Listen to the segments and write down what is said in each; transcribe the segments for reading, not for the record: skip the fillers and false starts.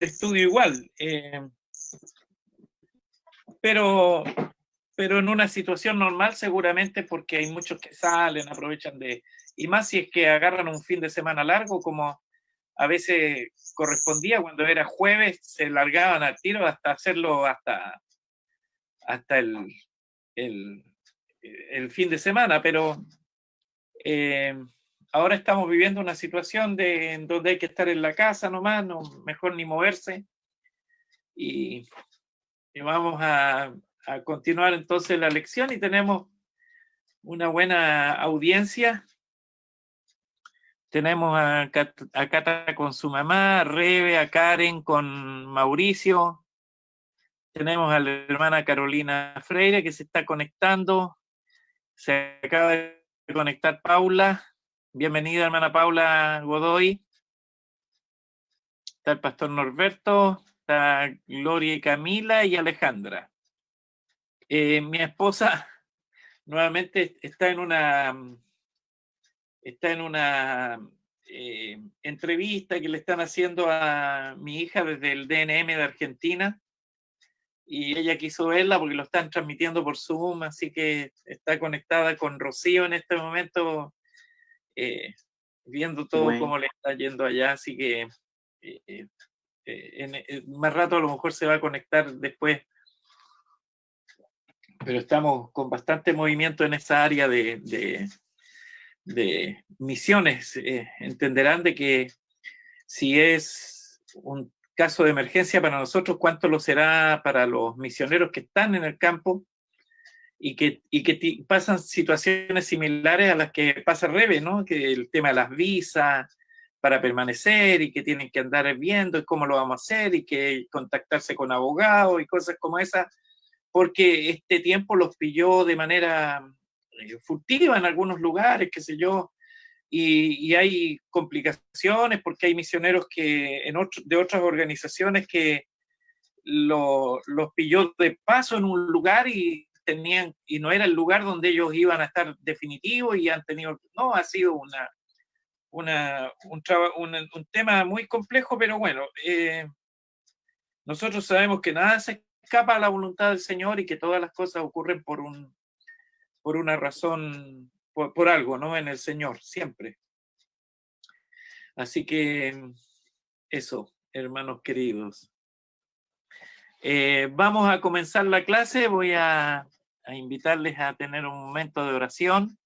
estudio igual, pero en una situación normal seguramente, porque hay muchos que salen, aprovechan y más si es que agarran un fin de semana largo, como a veces correspondía cuando era jueves, se largaban al tiro hasta hacerlo hasta el, el fin de semana, pero eh, ahora estamos viviendo una situación en donde hay que estar en la casa nomás, no, mejor ni moverse, y, y vamos a continuar entonces la lección, y tenemos una buena audiencia. Tenemos a Cata con su mamá, a Rebe, a Karen con Mauricio. Tenemos a la hermana Carolina Freire que se está conectando. Se acaba de conectar Paula. Bienvenida, hermana Paula Godoy. Está el pastor Norberto, está Gloria y Camila y Alejandra. Mi esposa nuevamente está en una entrevista que le están haciendo a mi hija desde el DNM de Argentina, y ella quiso verla porque lo están transmitiendo por Zoom, así que está conectada con Rocío en este momento, viendo todo cómo le está yendo allá, así que más rato a lo mejor se va a conectar después, pero estamos con bastante movimiento en esa área de misiones. Entenderán de que si es un caso de emergencia para nosotros, cuánto lo será para los misioneros que están en el campo y que pasan situaciones similares a las que pasa Rebe, ¿no? Que el tema de las visas para permanecer, y que tienen que andar viendo cómo lo vamos a hacer, y que contactarse con abogados y cosas como esas, porque este tiempo los pilló de manera furtiva en algunos lugares, qué sé yo, y hay complicaciones porque hay misioneros que de otras organizaciones que los pilló de paso en un lugar y no era el lugar donde ellos iban a estar definitivos, y han tenido, no, ha sido un tema muy complejo, pero bueno, nosotros sabemos que nada se escapa a la voluntad del Señor y que todas las cosas ocurren por una razón, por algo, ¿no? En el Señor, siempre. Así que eso, hermanos queridos. Vamos a comenzar la clase. Voy a invitarles a tener un momento de oración.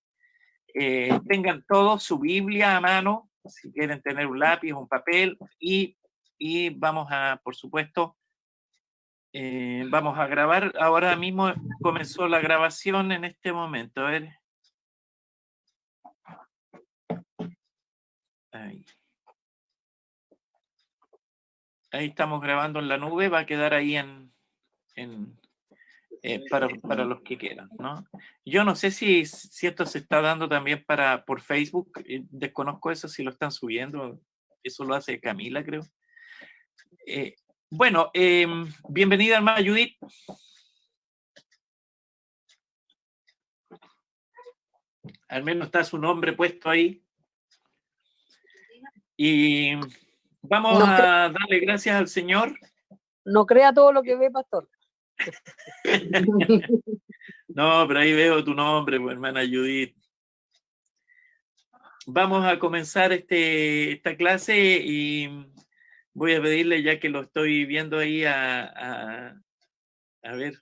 Tengan todos su Biblia a mano, si quieren tener un lápiz, un papel, y vamos a, por supuesto, vamos a grabar. Ahora mismo comenzó la grabación en este momento. A ver. Ahí estamos grabando en la nube, va a quedar ahí para los que quieran, ¿no? Yo no sé si esto se está dando también por Facebook, desconozco eso, si lo están subiendo, eso lo hace Camila, creo. Bueno, bienvenida, hermana Judith. Al menos está su nombre puesto ahí. Y vamos a darle gracias al Señor. No crea todo lo que ve, pastor. No, pero ahí veo tu nombre, pues, hermana Judith. Vamos a comenzar esta clase, y voy a pedirle, ya que lo estoy viendo ahí, a ver,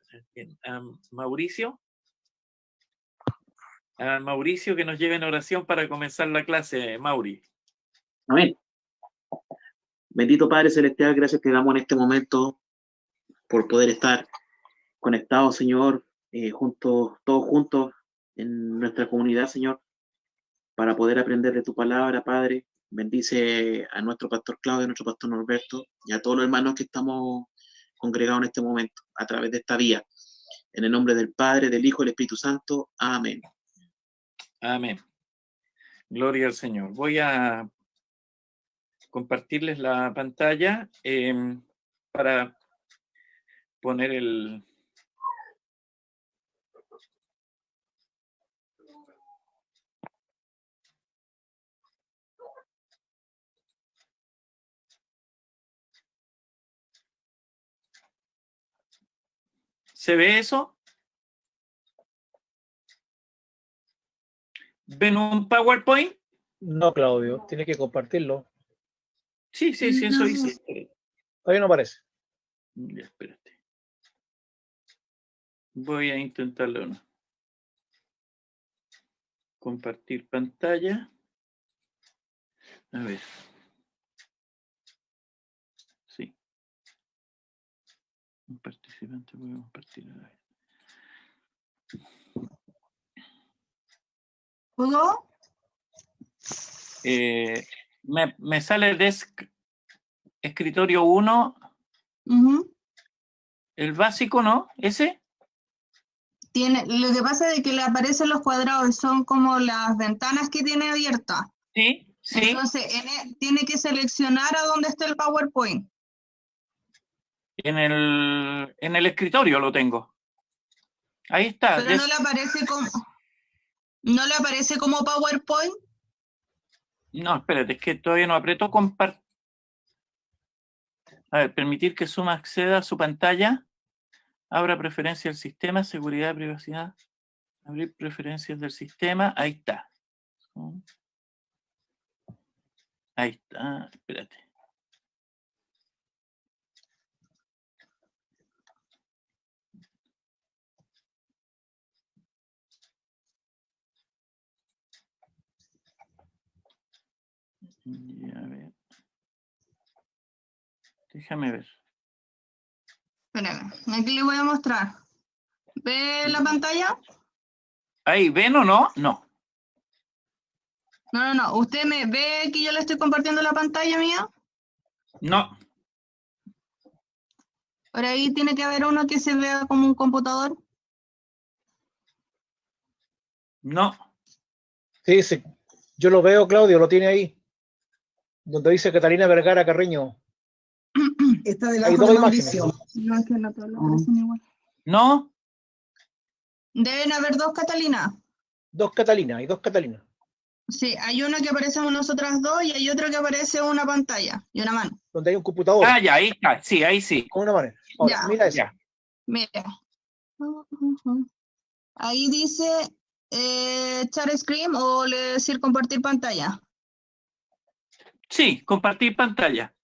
a Mauricio. A Mauricio que nos lleve en oración para comenzar la clase, Mauri. Amén. Bendito Padre Celestial, gracias te damos en este momento por poder estar conectados, Señor, todos juntos en nuestra comunidad, Señor, para poder aprender de tu palabra, Padre. Bendice a nuestro pastor Claudio, a nuestro pastor Norberto y a todos los hermanos que estamos congregados en este momento a través de esta vía. En el nombre del Padre, del Hijo y del Espíritu Santo. Amén. Amén. Gloria al Señor. Voy a compartirles la pantalla para poner el... ¿Se ve eso? ¿Ven un PowerPoint? No, Claudio, tiene que compartirlo. Sí, eso hice. Todavía no aparece. Ya, espérate. Voy a intentarlo. ¿No? Compartir pantalla. A ver. Sí. Un participante puede compartir. A ver. ¿Pudo? Me sale Desk Escritorio 1. El básico, ¿no? ¿Ese? Lo que pasa es que le aparecen los cuadrados, son como las ventanas que tiene abiertas. Sí. Entonces, tiene que seleccionar a dónde está el PowerPoint. En el escritorio lo tengo. Ahí está. Pero no le aparece como PowerPoint. No, espérate, es que todavía no aprieto compartir. A ver, permitir que Zoom acceda a su pantalla. Abra preferencias del sistema, seguridad, privacidad. Abrir preferencias del sistema. Ahí está. Ahí está. Espérate. Ya, a ver. Déjame ver. Espérame, aquí le voy a mostrar. ¿Ve la pantalla? ¿Ahí ven o no? No. No. ¿Usted me ve que yo le estoy compartiendo la pantalla mía? No. Por ahí tiene que haber uno que se vea como un computador. No. Sí, sí. Yo lo veo, Claudio, lo tiene ahí. Donde dice Catalina Vergara Carreño. Está Hay debajo dos de imágenes. Mauricio. No, es que no todos lo aparecen igual. No. Deben haber dos Catalinas. Dos Catalinas, hay dos Catalinas. Sí, hay una que aparecemos nosotras dos y hay otra que aparece una pantalla y una mano. Donde hay un computador. Ah, ya, ahí está. Sí, ahí sí. Con una mano. Ahora, Ya. mira eso. Ya. Mira. Ahí dice share screen o le decir compartir pantalla. Sí, compartir pantalla.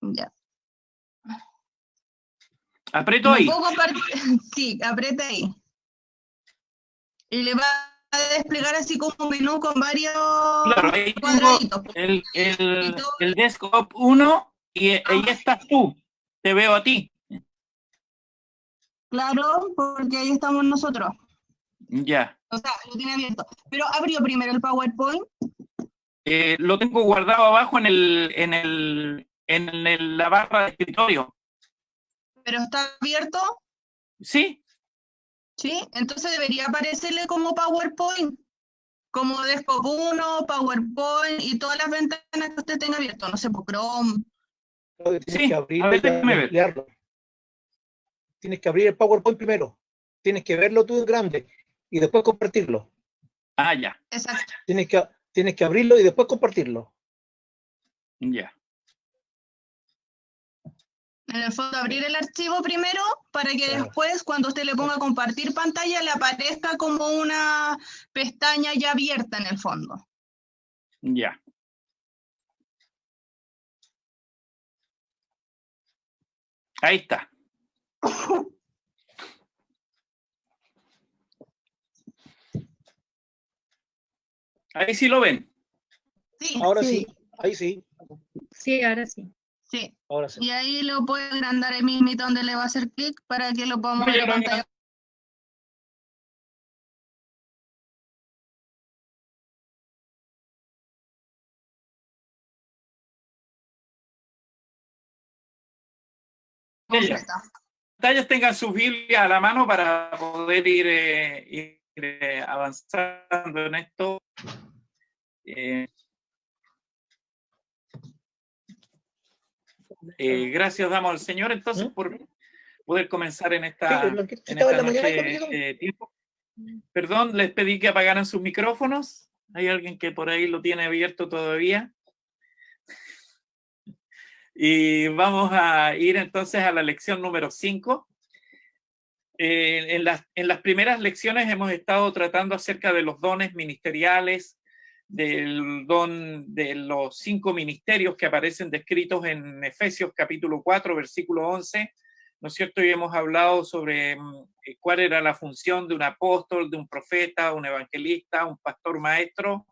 Ya. Aprieto ¿Me ahí. puedo compartir? Sí, aprieta ahí. Y le va a desplegar así como un menú con varios Claro, ahí tengo cuadraditos. el desktop 1 y ahí estás tú. Te veo a ti. Claro, porque ahí estamos nosotros. Ya. O sea, lo tiene abierto. Pero abrió primero el PowerPoint. Lo tengo guardado abajo en la barra de escritorio. Pero está abierto. ¿Sí? Sí, entonces debería aparecerle como PowerPoint. Como Desktop 1, PowerPoint y todas las ventanas que usted tenga abierto. No sé, por Chrome. Claudio, tienes Sí, que a abrirlo ver, y déjame ver. ampliarlo. Tienes que abrir el PowerPoint primero. Tienes que verlo tú en grande y después compartirlo. Ah, ya. Exacto. Tienes que abrirlo y después compartirlo. Ya. En el fondo, abrir el archivo primero para que Claro. después, cuando usted le ponga compartir pantalla, le aparezca como una pestaña ya abierta en el fondo. Ya. Ahí está. Ahí sí lo ven. Sí, Ahora sí. Ahí sí. Sí, ahora sí. sí. Ahora sí. Y ahí lo puede agrandar el mismito donde le va a hacer clic para que lo podamos ver en pantalla. completa. Pantallas tengan sus Biblias a la mano para poder ir avanzando en esto. Gracias damos al Señor entonces por poder comenzar en esta noche tiempo. Perdón, les pedí que apagaran sus micrófonos. Hay alguien que por ahí lo tiene abierto todavía. Y vamos a ir entonces a la lección número 5. En las primeras lecciones hemos estado tratando acerca de los dones ministeriales, del don de los 5 ministerios que aparecen descritos en Efesios capítulo 4, versículo 11, ¿no es cierto? Y hemos hablado sobre cuál era la función de un apóstol, de un profeta, un evangelista, un pastor maestro.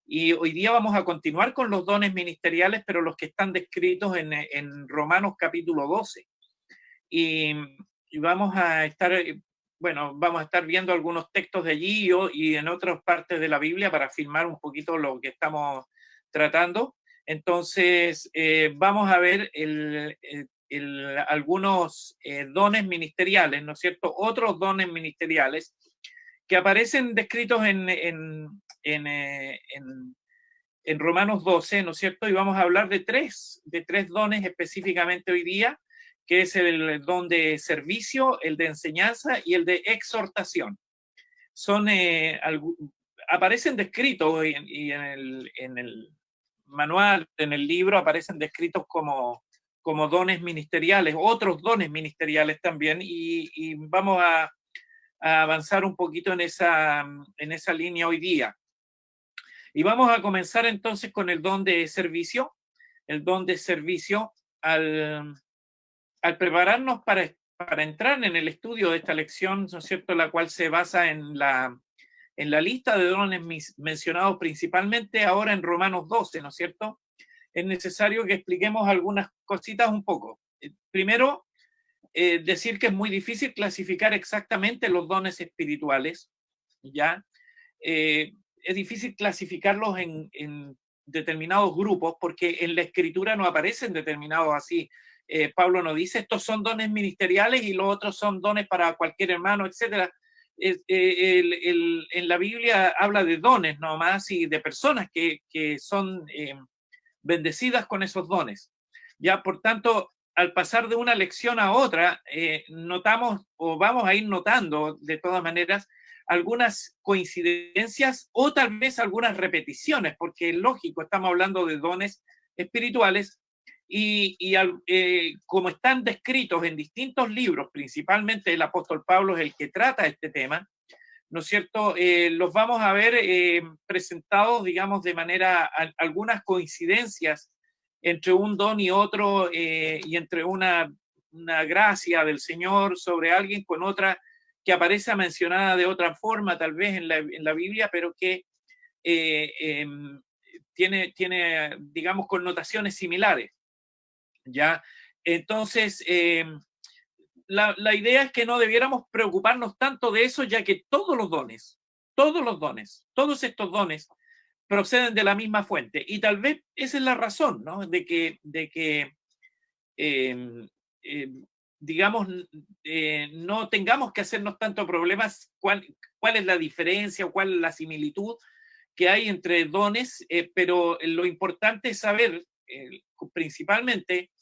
Y hoy día vamos a continuar con los dones ministeriales, pero los que están descritos en Romanos capítulo 12. Y vamos a estar, bueno, vamos a estar viendo algunos textos de allí y en otras partes de la Biblia para afirmar un poquito lo que estamos tratando. Entonces, vamos a ver algunos dones ministeriales, ¿no es cierto? Otros dones ministeriales que aparecen descritos en Romanos 12, ¿no es cierto? Y vamos a hablar de tres dones específicamente hoy día, que es el don de servicio, el de enseñanza y el de exhortación. Aparecen descritos y en el manual, en el libro, aparecen descritos como dones ministeriales, otros dones ministeriales también, y vamos a avanzar un poquito en esa línea hoy día. Y vamos a comenzar entonces con el don de servicio. El don de servicio, al prepararnos para entrar en el estudio de esta lección, ¿no es cierto?, la cual se basa en la lista de dones mencionados principalmente ahora en Romanos 12, ¿no es cierto?, es necesario que expliquemos algunas cositas un poco. Primero, decir que es muy difícil clasificar exactamente los dones espirituales, ¿ya? Es difícil clasificarlos en determinados grupos porque en la Escritura no aparecen determinados así. Pablo nos dice, estos son dones ministeriales y los otros son dones para cualquier hermano, etc. En la Biblia habla de dones nomás y de personas que son bendecidas con esos dones. Ya, por tanto, al pasar de una lección a otra, notamos o vamos a ir notando de todas maneras algunas coincidencias o tal vez algunas repeticiones, porque es lógico, estamos hablando de dones espirituales y como están descritos en distintos libros, principalmente el apóstol Pablo es el que trata este tema, ¿no es cierto? Los vamos a ver presentados, digamos, de manera, algunas coincidencias entre un don y otro, y entre una gracia del Señor sobre alguien con otra que aparece mencionada de otra forma, tal vez en la Biblia, pero que tiene, digamos, connotaciones similares, ¿ya? Entonces, la idea es que no debiéramos preocuparnos tanto de eso, ya que todos estos dones proceden de la misma fuente. Y tal vez esa es la razón, ¿no? De que digamos, no tengamos que hacernos tanto problemas cuál es la diferencia o cuál es la similitud que hay entre dones, pero lo importante es saber principalmente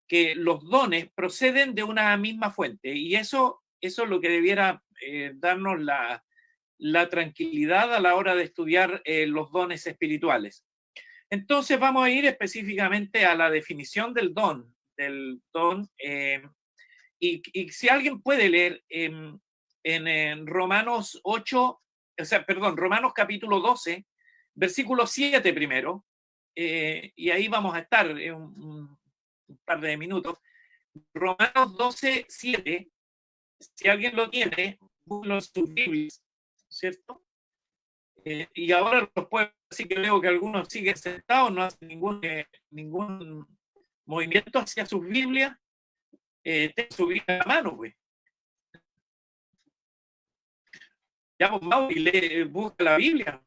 que los dones proceden de una misma fuente y eso es lo que debiera darnos la tranquilidad a la hora de estudiar los dones espirituales. Entonces vamos a ir específicamente a la definición del don, y si alguien puede leer en Romanos 8, Romanos capítulo 12, versículo 7 primero, y ahí vamos a estar un par de minutos. Romanos 12, 7, si alguien lo tiene, búsquenlo en sus Biblias, ¿cierto? Y ahora los puedo decir que veo que algunos siguen sentados, no hacen ningún movimiento hacia sus Biblias. Ten su Biblia en la mano, pues. Ya, pues, Mau, y busca la Biblia.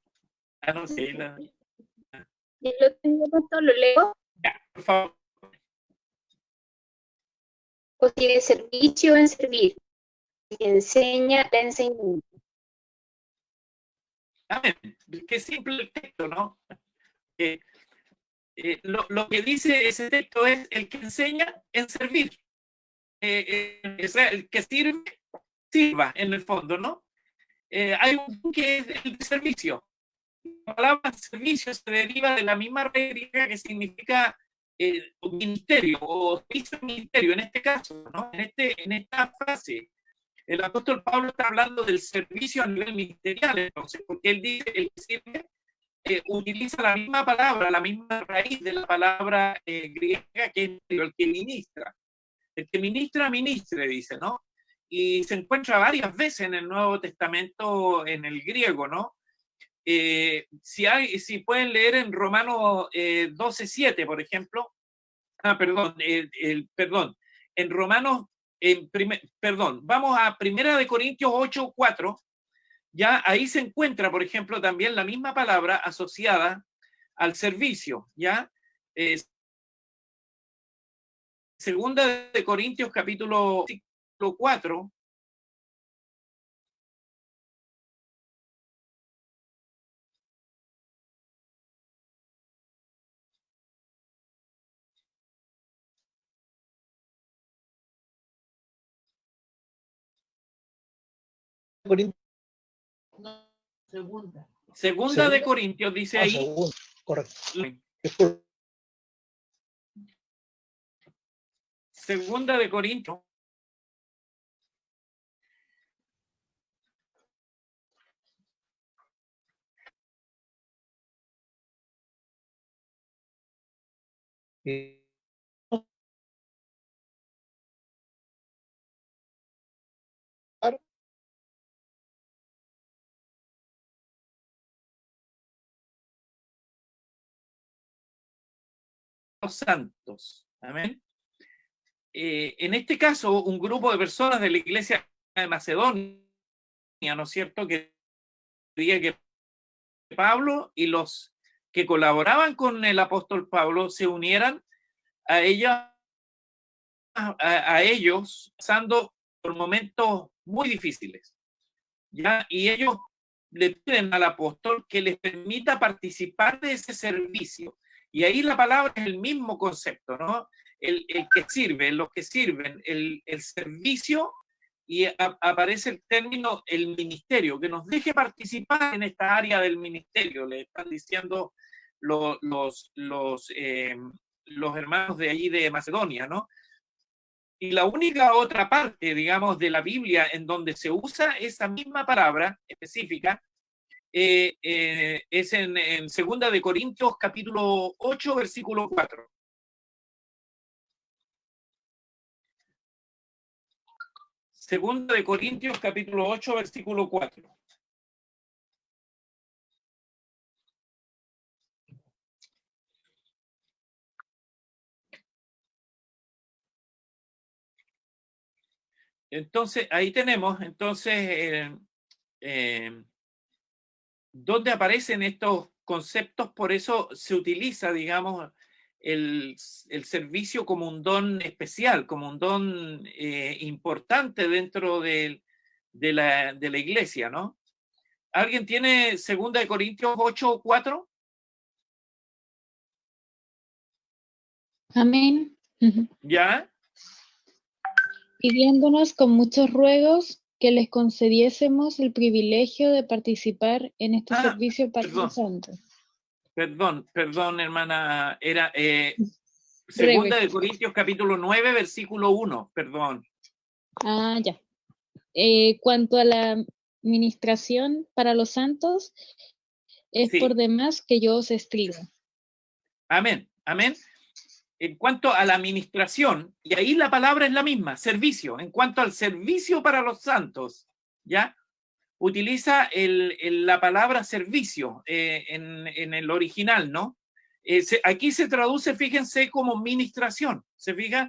Ah, no sé. Yo lo tengo, pastor, lo leo. Ya, por favor. O si de servicio en servir. Enseña, la enseñanza. Amén. Qué simple el texto, ¿no? Lo que dice ese texto es el que enseña en servir. El que sirva en el fondo, ¿no? Hay un que es el de servicio. La palabra servicio se deriva de la misma raíz griega que significa ministerio o ministerio en este caso, ¿no? En esta frase. El apóstol Pablo está hablando del servicio a nivel ministerial, entonces, porque él dice, el que sirve, utiliza la misma palabra, la misma raíz de la palabra griega que es el que ministra. El que ministra, ministre, dice, ¿no? Y se encuentra varias veces en el Nuevo Testamento en el griego, ¿no? Si pueden leer en Romanos 12:7, por ejemplo. Perdón. En Romanos, vamos a 1 Corintios 8:4. Ya ahí se encuentra, por ejemplo, también la misma palabra asociada al servicio, ¿ya? Segunda de Corintios capítulo 4. Segunda de Corintios, dice ahí. Segunda, correcto. Segunda de Corintios. Los santos. Amén. En este caso, un grupo de personas de la iglesia de Macedonia, ¿no es cierto?, que quería que Pablo y los que colaboraban con el apóstol Pablo se unieran a ellos pasando por momentos muy difíciles, ¿ya? Y ellos le piden al apóstol que les permita participar de ese servicio. Y ahí la palabra es el mismo concepto, ¿no? El que sirve, los que sirven, el servicio, y aparece el término el ministerio, que nos deje participar en esta área del ministerio, le están diciendo los hermanos de allí de Macedonia, ¿no? Y la única otra parte, digamos, de la Biblia en donde se usa esa misma palabra específica es en 2 de Corintios capítulo 8, versículo 4. Segunda de Corintios capítulo 8, versículo 4. Entonces, ahí tenemos, ¿dónde aparecen estos conceptos? Por eso se utiliza, digamos, el servicio como un don especial, como un don importante dentro de la iglesia, ¿no? ¿Alguien tiene 2 de Corintios 8, 4? Amén. ¿Ya? Pidiéndonos con muchos ruegos que les concediésemos el privilegio de participar en este servicio para los santos. Perdón, hermana, era 2 de Corintios capítulo 9, versículo 1, perdón. Ya. Cuanto a la ministración para los santos, es por demás que yo os escriba. Amén, amén. En cuanto a la administración, y ahí la palabra es la misma, servicio. En cuanto al servicio para los santos, ¿ya? Utiliza la palabra servicio en el original, ¿no? Aquí se traduce, fíjense, como ministración, ¿se fija?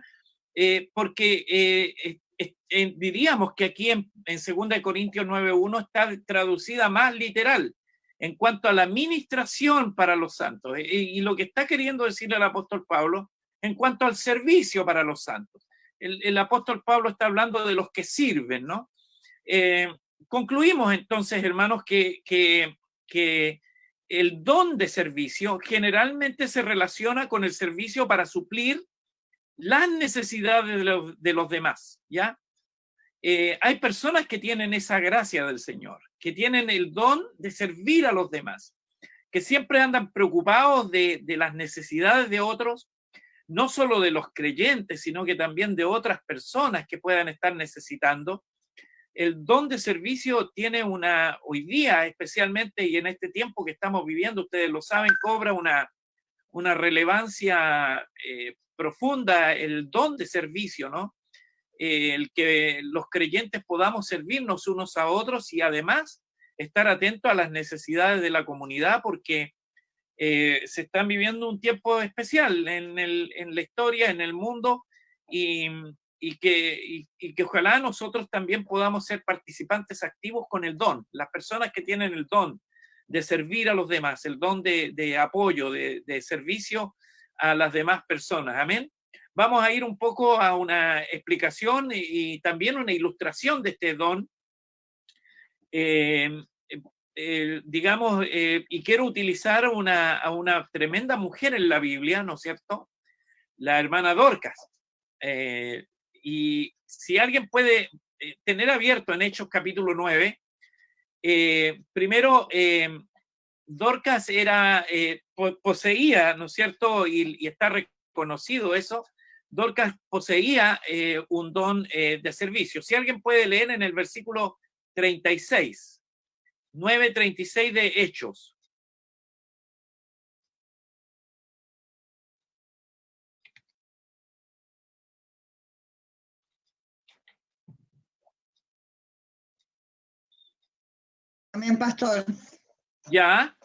Porque diríamos que aquí en 2 Corintios 9:1 está traducida más literal en cuanto a la ministración para los santos. Y lo que está queriendo decir el apóstol Pablo en cuanto al servicio para los santos. El apóstol Pablo está hablando de los que sirven, ¿no? Concluimos entonces, hermanos, que el don de servicio generalmente se relaciona con el servicio para suplir las necesidades de los demás, ¿ya? Hay personas que tienen esa gracia del Señor, que tienen el don de servir a los demás, que siempre andan preocupados de las necesidades de otros, no solo de los creyentes, sino que también de otras personas que puedan estar necesitando, el don de servicio tiene hoy día especialmente, y en este tiempo que estamos viviendo, ustedes lo saben, cobra una relevancia profunda el don de servicio, ¿no? El que los creyentes podamos servirnos unos a otros y además estar atentos a las necesidades de la comunidad, porque se están viviendo un tiempo especial en la historia, en el mundo, y que ojalá nosotros también podamos ser participantes activos con el don. Las personas que tienen el don de servir a los demás, el don de apoyo, de servicio a las demás personas. Amén. Vamos a ir un poco a una explicación y también una ilustración de este don. Digamos, y quiero utilizar a una tremenda mujer en la Biblia, ¿no es cierto? La hermana Dorcas. Y si alguien puede tener abierto en Hechos capítulo 9, primero, Dorcas poseía, ¿no es cierto? Y está reconocido eso. Dorcas poseía un don de servicio. Si alguien puede leer en el versículo 36, 9:36 de Hechos. Amén, pastor. Ya.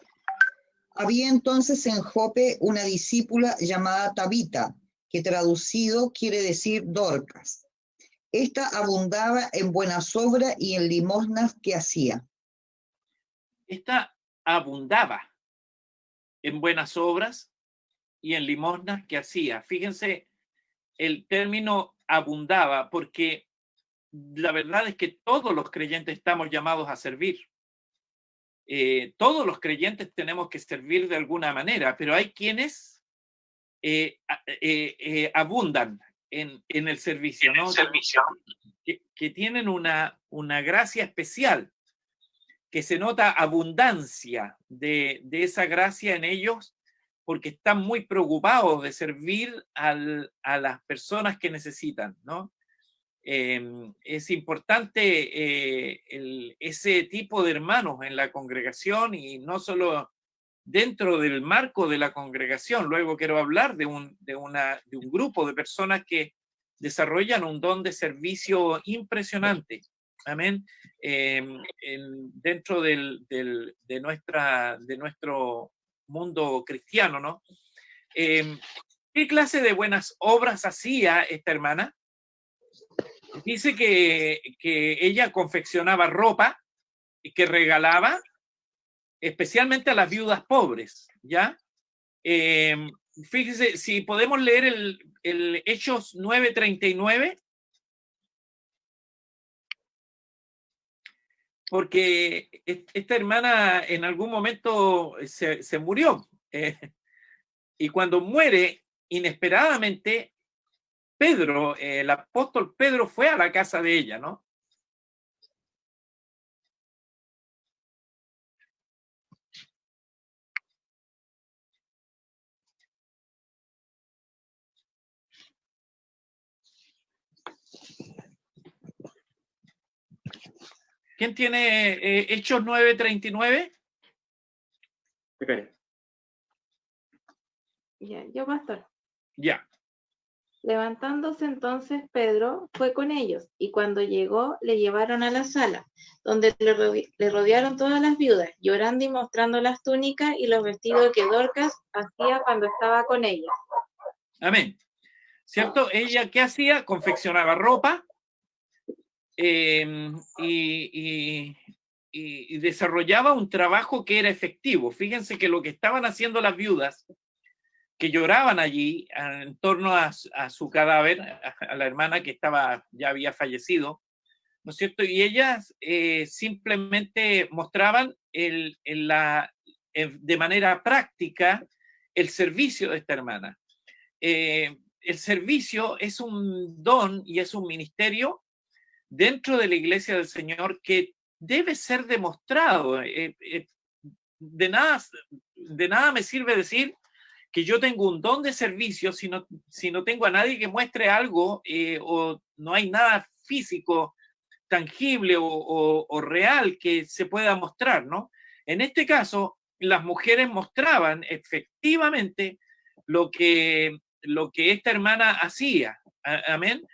Había entonces en Jope una discípula llamada Tabita, que traducido quiere decir Dorcas. Esta abundaba en buenas obras y en limosnas que hacía. Esta abundaba en buenas obras y en limosnas que hacía. Fíjense el término abundaba, porque la verdad es que todos los creyentes estamos llamados a servir. Todos los creyentes tenemos que servir de alguna manera, pero hay quienes abundan en el servicio, ¿no? Que tienen una gracia especial, que se nota abundancia de esa gracia en ellos, porque están muy preocupados de servir a las personas que necesitan, ¿no? Es importante ese tipo de hermanos en la congregación, y no solo dentro del marco de la congregación. Luego quiero hablar de un grupo de personas que desarrollan un don de servicio impresionante. Amén. Dentro de nuestro mundo cristiano, ¿no? ¿Qué clase de buenas obras hacía esta hermana? Dice que ella confeccionaba ropa y que regalaba especialmente a las viudas pobres, ¿ya? Fíjese, si podemos leer el Hechos 9:39, porque esta hermana en algún momento se murió, y cuando muere inesperadamente, Pedro, el apóstol Pedro, fue a la casa de ella, ¿no? ¿Quién tiene Hechos 9:39? Ya, yo, pastor. Ya. Levantándose entonces Pedro fue con ellos, y cuando llegó le llevaron a la sala, donde le rodearon todas las viudas, llorando y mostrando las túnicas y los vestidos que Dorcas hacía cuando estaba con ellas. Amén. ¿Cierto? Ella, ¿qué hacía? Confeccionaba ropa y desarrollaba un trabajo que era efectivo. Fíjense que lo que estaban haciendo las viudas que lloraban allí en torno a su cadáver, a la hermana que ya había fallecido, ¿no es cierto? Y ellas simplemente mostraban de manera práctica el servicio de esta hermana. El servicio es un don y es un ministerio dentro de la Iglesia del Señor que debe ser demostrado. De nada me sirve decir que yo tengo un don de servicio si no tengo a nadie que muestre algo, o no hay nada físico tangible o real que se pueda mostrar, ¿no? En este caso, las mujeres mostraban efectivamente lo que esta hermana hacía. Amén.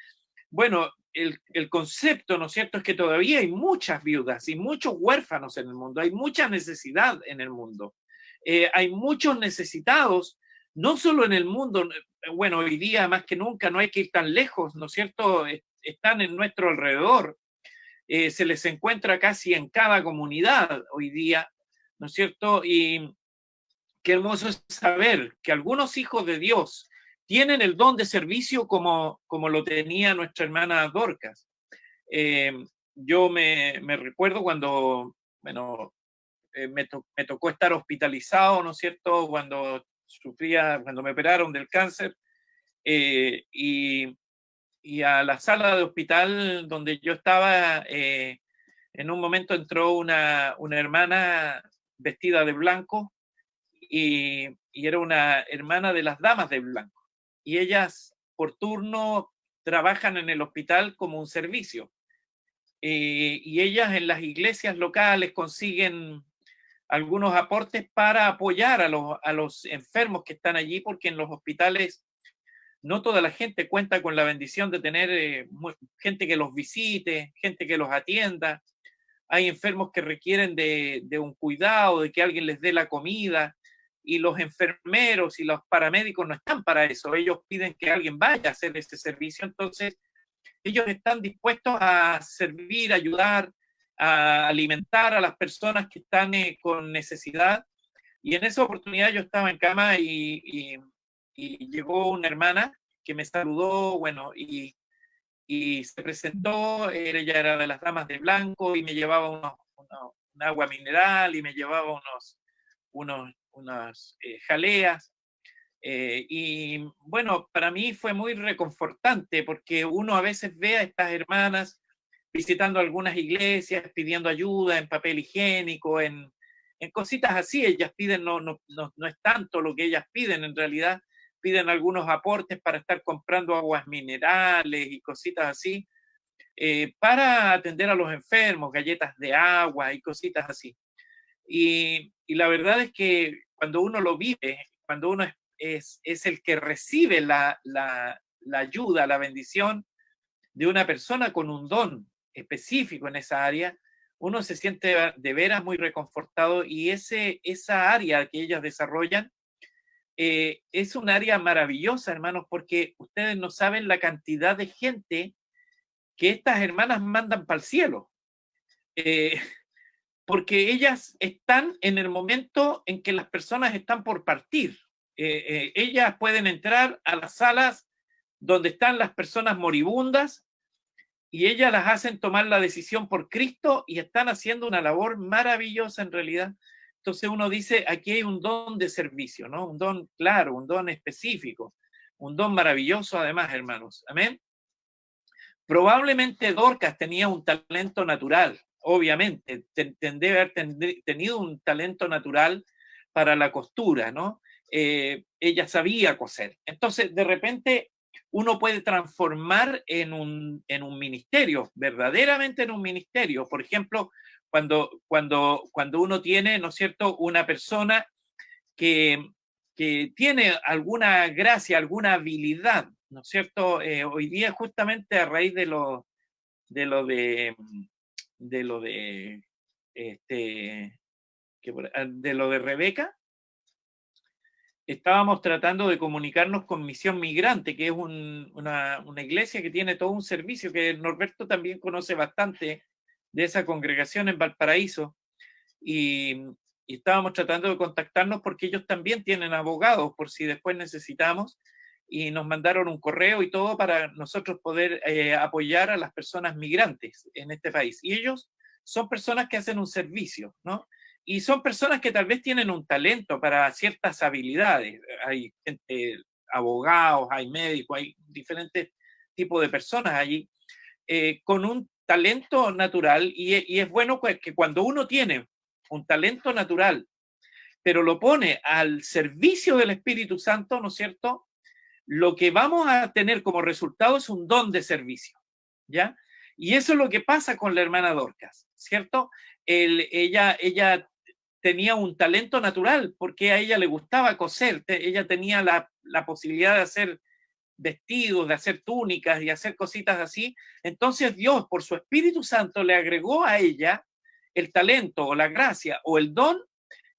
Bueno, el concepto, ¿no es cierto?, es que todavía hay muchas viudas y muchos huérfanos en el mundo, hay mucha necesidad en el mundo, hay muchos necesitados, no solo en el mundo. Bueno, hoy día más que nunca no hay que ir tan lejos, ¿no es cierto?, están en nuestro alrededor, se les encuentra casi en cada comunidad hoy día, ¿no es cierto? Y qué hermoso es saber que algunos hijos de Dios tienen el don de servicio como lo tenía nuestra hermana Dorcas. Yo me recuerdo cuando, bueno, me tocó estar hospitalizado, ¿no es cierto?, cuando me operaron del cáncer, y a la sala de hospital donde yo estaba, en un momento entró una hermana vestida de blanco, y era una hermana de las damas de blanco. Y ellas por turno trabajan en el hospital como un servicio. Y ellas en las iglesias locales consiguen algunos aportes para apoyar a los enfermos que están allí, porque en los hospitales no toda la gente cuenta con la bendición de tener gente que los visite, gente que los atienda. Hay enfermos que requieren de un cuidado, de que alguien les dé la comida, y los enfermeros y los paramédicos no están para eso. Ellos piden que alguien vaya a hacer ese servicio. Entonces, ellos están dispuestos a servir, ayudar, a alimentar a las personas que están con necesidad. Y en esa oportunidad yo estaba en cama y llegó una hermana que me saludó, bueno, y se presentó. Ella era de las damas de blanco y me llevaba un agua mineral y me llevaba unas jaleas. Y bueno, para mí fue muy reconfortante, porque uno a veces ve a estas hermanas visitando algunas iglesias, pidiendo ayuda en papel higiénico, en cositas así. Ellas piden, no es tanto lo que ellas piden, en realidad piden algunos aportes para estar comprando aguas minerales y cositas así, para atender a los enfermos, galletas de agua y cositas así. Y la verdad es que cuando uno lo vive, cuando uno es el que recibe la ayuda, la bendición de una persona con un don específico en esa área, uno se siente de veras muy reconfortado. Y esa área que ellas desarrollan es un área maravillosa, hermanos, porque ustedes no saben la cantidad de gente que estas hermanas mandan para el cielo. Porque ellas están en el momento en que las personas están por partir. Ellas pueden entrar a las salas donde están las personas moribundas, y ellas las hacen tomar la decisión por Cristo, y están haciendo una labor maravillosa en realidad. Entonces uno dice, aquí hay un don de servicio, ¿no? Un don claro, un don específico, un don maravilloso además, hermanos. Amén. Probablemente Dorcas tenía un talento natural, obviamente, debe haber tenido un talento natural para la costura, ¿no? Ella sabía coser. Entonces, de repente, uno puede transformar en un ministerio, verdaderamente en un ministerio. Por ejemplo, cuando uno tiene, ¿no es cierto?, una persona que tiene alguna gracia, alguna habilidad, ¿no es cierto? Hoy día, justamente a raíz de lo de Rebeca, estábamos tratando de comunicarnos con Misión Migrante, que es una iglesia que tiene todo un servicio, que Norberto también conoce bastante de esa congregación en Valparaíso, y estábamos tratando de contactarnos porque ellos también tienen abogados por si después necesitamos, y nos mandaron un correo y todo para nosotros poder apoyar a las personas migrantes en este país. Y ellos son personas que hacen un servicio, ¿no? Y son personas que tal vez tienen un talento para ciertas habilidades. Hay gente, abogados, hay médicos, hay diferentes tipos de personas allí con un talento natural, y es bueno que cuando uno tiene un talento natural, pero lo pone al servicio del Espíritu Santo, ¿no es cierto?, lo que vamos a tener como resultado es un don de servicio, ¿ya? Y eso es lo que pasa con la hermana Dorcas, ¿cierto? Ella tenía un talento natural porque a ella le gustaba coser, ella tenía la posibilidad de hacer vestidos, de hacer túnicas y hacer cositas así. Entonces Dios, por su Espíritu Santo, le agregó a ella el talento o la gracia o el don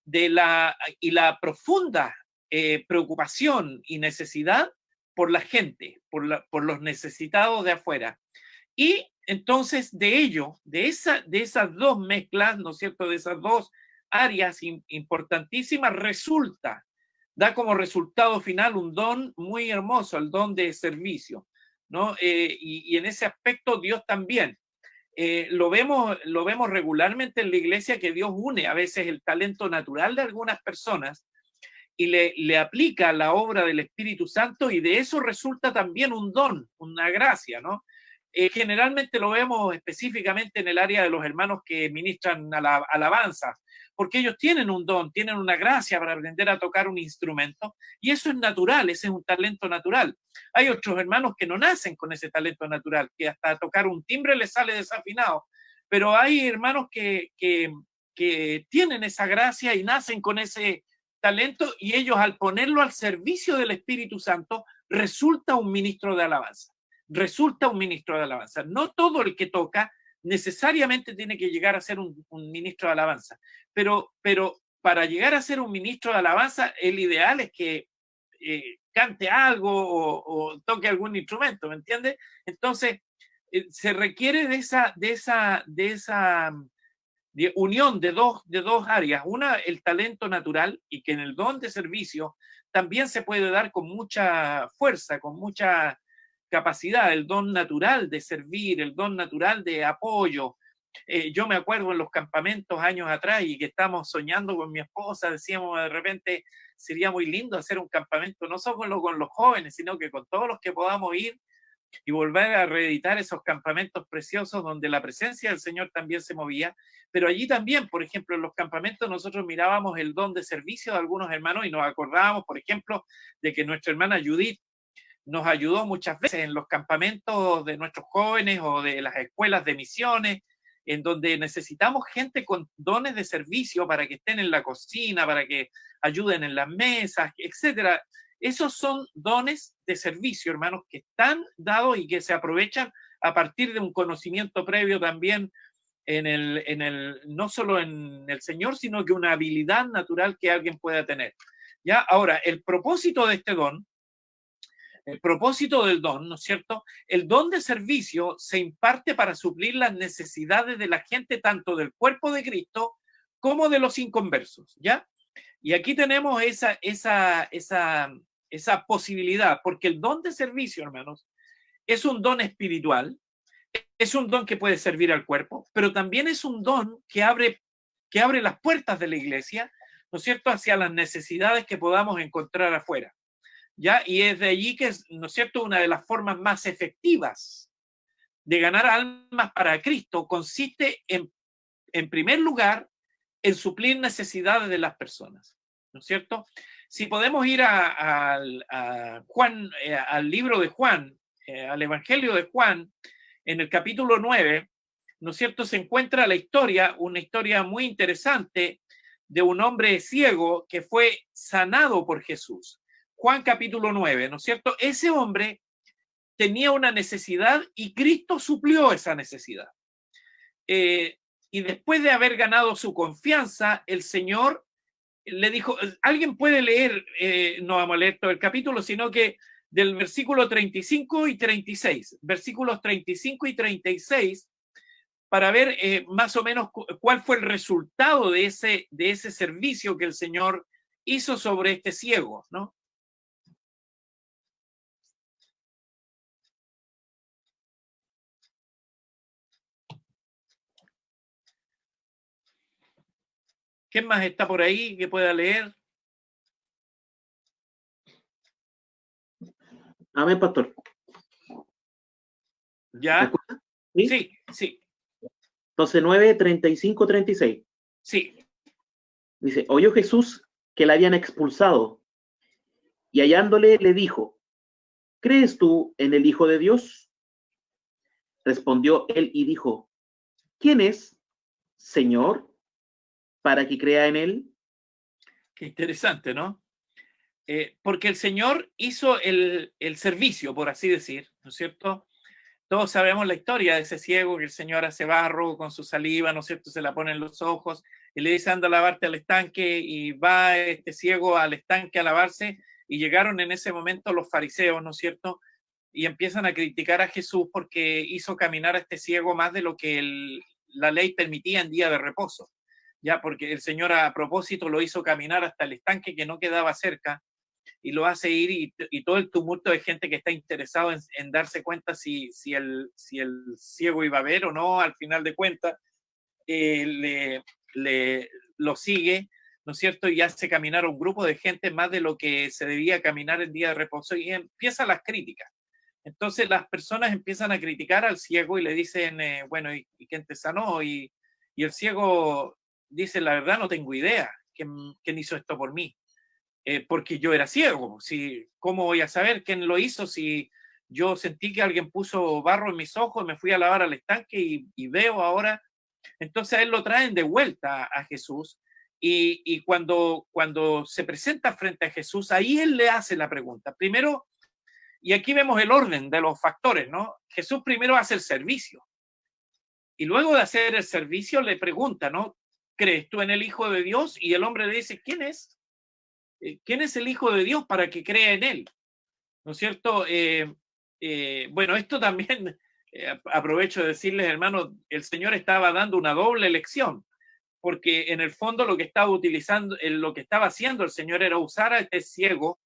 de la profunda preocupación y necesidad por la gente, por los necesitados de afuera. Y entonces de ello, de esas dos mezclas, ¿no es cierto?, de esas dos áreas importantísimas, da como resultado final un don muy hermoso, el don de servicio, ¿no? Y en ese aspecto Dios también. Lo vemos regularmente en la iglesia, que Dios une a veces el talento natural de algunas personas y le aplica la obra del Espíritu Santo, y de eso resulta también un don, una gracia, ¿no? Generalmente lo vemos específicamente en el área de los hermanos que ministran alabanza, porque ellos tienen un don, tienen una gracia para aprender a tocar un instrumento, y eso es natural, ese es un talento natural. Hay otros hermanos que no nacen con ese talento natural, que hasta tocar un timbre les sale desafinado, pero hay hermanos que tienen esa gracia y nacen con ese talento, y ellos, al ponerlo al servicio del Espíritu Santo, resulta un ministro de alabanza. No todo el que toca necesariamente tiene que llegar a ser un ministro de alabanza, pero para llegar a ser un ministro de alabanza, el ideal es que cante algo o toque algún instrumento, ¿me entiendes? Entonces, se requiere de esa unión de dos áreas. Una, el talento natural, y que en el don de servicio también se puede dar con mucha fuerza, con mucha capacidad, el don natural de servir, el don natural de apoyo. Yo me acuerdo en los campamentos años atrás, y que estamos soñando con mi esposa, decíamos de repente, sería muy lindo hacer un campamento, no solo con los jóvenes, sino que con todos los que podamos ir, y volver a reeditar esos campamentos preciosos donde la presencia del Señor también se movía. Pero allí también, por ejemplo, en los campamentos nosotros mirábamos el don de servicio de algunos hermanos, y nos acordábamos, por ejemplo, de que nuestra hermana Judith nos ayudó muchas veces en los campamentos de nuestros jóvenes o de las escuelas de misiones, en donde necesitamos gente con dones de servicio para que estén en la cocina, para que ayuden en las mesas, etcétera. Esos son dones de servicio, hermanos, que están dados y que se aprovechan a partir de un conocimiento previo también no solo en el Señor, sino que una habilidad natural que alguien pueda tener. ¿Ya? Ahora, el propósito de este don, el propósito del don, ¿no es cierto? El don de servicio se imparte para suplir las necesidades de la gente, tanto del cuerpo de Cristo como de los inconversos, ¿ya? Y aquí tenemos esa posibilidad, porque el don de servicio, hermanos, es un don espiritual, es un don que puede servir al cuerpo, pero también es un don que abre las puertas de la iglesia, ¿no es cierto?, hacia las necesidades que podamos encontrar afuera. ¿Ya? Y es de allí que es, ¿no es cierto?, una de las formas más efectivas de ganar almas para Cristo consiste en primer lugar, en suplir necesidades de las personas, ¿no es cierto? Si podemos ir a Juan, al libro de Juan, al Evangelio de Juan, en el capítulo 9, ¿no es cierto?, se encuentra una historia muy interesante de un hombre ciego que fue sanado por Jesús. Juan capítulo 9, ¿no es cierto? Ese hombre tenía una necesidad y Cristo suplió esa necesidad. Y después de haber ganado su confianza, el Señor le dijo, alguien puede leer, no vamos a leer todo el capítulo, sino que del versículo 35 y 36, versículos 35 y 36, para ver más o menos cuál fue el resultado de ese servicio que el Señor hizo sobre este ciego, ¿no? ¿Quién más está por ahí que pueda leer? Amén, pastor. ¿Ya? ¿Sí? Sí. Entonces, 9, 35, 36. Sí. Dice, oyó Jesús que la habían expulsado, y hallándole le dijo, ¿crees tú en el Hijo de Dios? Respondió él y dijo, ¿quién es, Señor, para que crea en él? Qué interesante, ¿no? Porque el Señor hizo el servicio, por así decir, ¿no es cierto? Todos sabemos la historia de ese ciego que el Señor hace barro con su saliva, ¿no es cierto? Se la pone en los ojos y le dice, anda a lavarte al estanque, y va este ciego al estanque a lavarse, y llegaron en ese momento los fariseos, ¿no es cierto? Y empiezan a criticar a Jesús porque hizo caminar a este ciego más de lo que la ley permitía en día de reposo, ya, porque el Señor a propósito lo hizo caminar hasta el estanque que no quedaba cerca, y lo hace ir, y todo el tumulto de gente que está interesado en darse cuenta si el ciego iba a ver o no, al final de cuentas, lo sigue, ¿no es cierto? Y hace caminar a un grupo de gente más de lo que se debía caminar en día de reposo, y empiezan las críticas. Entonces las personas empiezan a criticar al ciego y le dicen, bueno, ¿y quién te sanó? Y el ciego dice, la verdad no tengo idea quién hizo esto por mí. Porque yo era ciego. ¿Cómo voy a saber quién lo hizo si yo sentí que alguien puso barro en mis ojos, me fui a lavar al estanque y veo ahora? Entonces a él lo traen de vuelta a Jesús, y cuando se presenta frente a Jesús, ahí él le hace la pregunta. Primero, y aquí vemos el orden de los factores, ¿no? Jesús primero hace el servicio, y luego de hacer el servicio le pregunta, ¿no? ¿Crees tú en el Hijo de Dios? Y el hombre le dice, ¿quién es? ¿Quién es el Hijo de Dios para que crea en él? ¿No es cierto? Bueno, esto también, aprovecho de decirles, hermanos, el Señor estaba dando una doble lección, porque en el fondo lo que estaba haciendo el Señor era usar a este ciego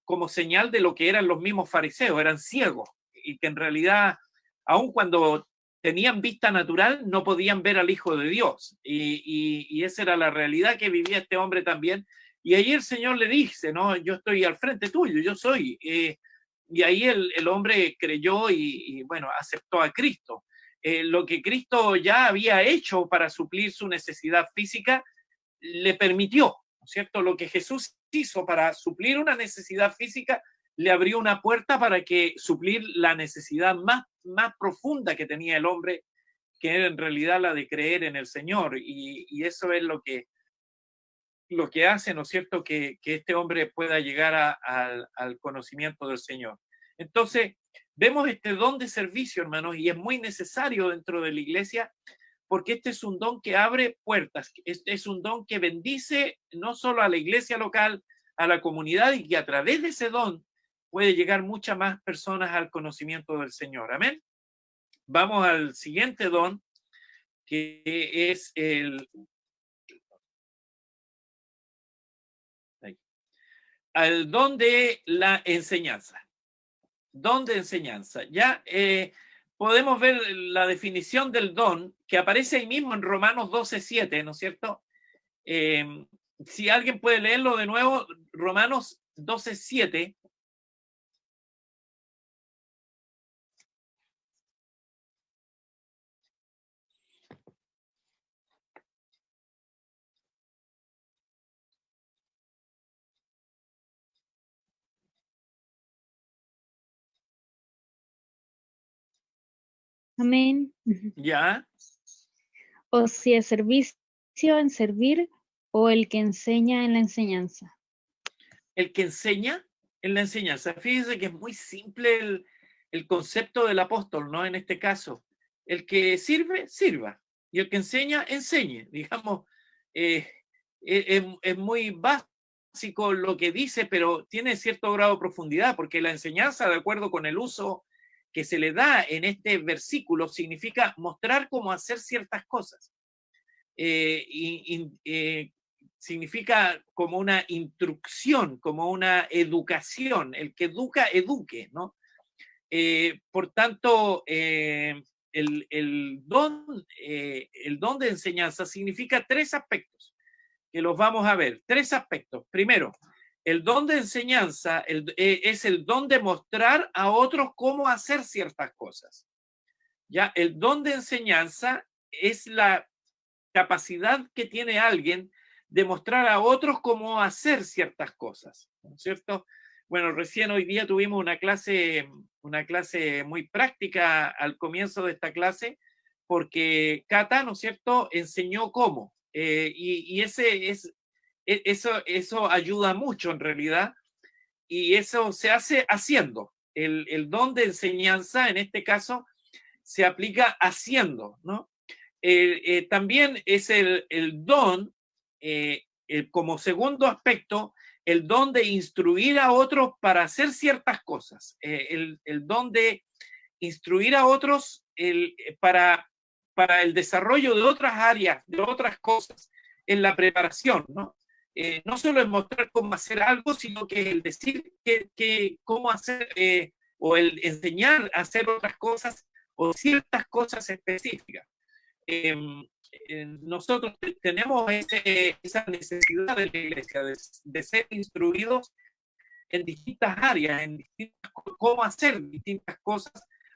como señal de lo que eran los mismos fariseos, eran ciegos, y que en realidad, aun cuando tenían vista natural, no podían ver al Hijo de Dios, y esa era la realidad que vivía este hombre también. Y ahí el Señor le dice, no, yo estoy al frente tuyo, yo soy. Y ahí el hombre creyó y, bueno, aceptó a Cristo. Lo que Cristo ya había hecho para suplir su necesidad física, le permitió, ¿no es cierto? Lo que Jesús hizo para suplir una necesidad física, le abrió una puerta para que suplir la necesidad más profunda que tenía el hombre, que era en realidad la de creer en el Señor. Y eso es lo que hace, ¿no es cierto?, que este hombre pueda llegar al conocimiento del Señor. Entonces, vemos este don de servicio, hermanos, y es muy necesario dentro de la iglesia, porque este es un don que abre puertas, es un don que bendice no solo a la iglesia local, a la comunidad, y que a través de ese don puede llegar muchas más personas al conocimiento del Señor. Amén. Vamos al siguiente don, que es al don de la enseñanza. Don de enseñanza. Ya podemos ver la definición del don que aparece ahí mismo en Romanos 12:7, ¿no es cierto? Si alguien puede leerlo de nuevo, Romanos 12:7. Amén. Ya. O si es servicio en servir, o el que enseña en la enseñanza. El que enseña en la enseñanza. Fíjense que es muy simple el concepto del apóstol, ¿no? En este caso, el que sirve, sirva. Y el que enseña, enseñe. Digamos, es muy básico lo que dice, pero tiene cierto grado de profundidad, porque la enseñanza, de acuerdo con el uso que se le da en este versículo, significa mostrar cómo hacer ciertas cosas. Significa como una instrucción, como una educación. El que educa, eduque, ¿no? Por tanto, el don de enseñanza significa tres aspectos, que los vamos a ver. Tres aspectos. Primero, el don de enseñanza es el don de mostrar a otros cómo hacer ciertas cosas. Ya, el don de enseñanza es la capacidad que tiene alguien de mostrar a otros cómo hacer ciertas cosas, ¿no es cierto? Bueno, recién hoy día tuvimos una clase muy práctica al comienzo de esta clase, porque Cata, ¿no es cierto?, enseñó cómo. Y eso ayuda mucho en realidad, y eso se hace haciendo. El don de enseñanza, en este caso, se aplica haciendo, ¿no? También es el don, como segundo aspecto, el don de instruir a otros para hacer ciertas cosas, el don de instruir a otros para el desarrollo de otras áreas, de otras cosas, en la preparación, ¿no? No solo es mostrar cómo hacer algo, sino que el decir cómo hacer o el enseñar a hacer otras cosas o ciertas cosas específicas. Nosotros tenemos esa necesidad de la iglesia de ser instruidos en distintas áreas, cómo hacer distintas cosas,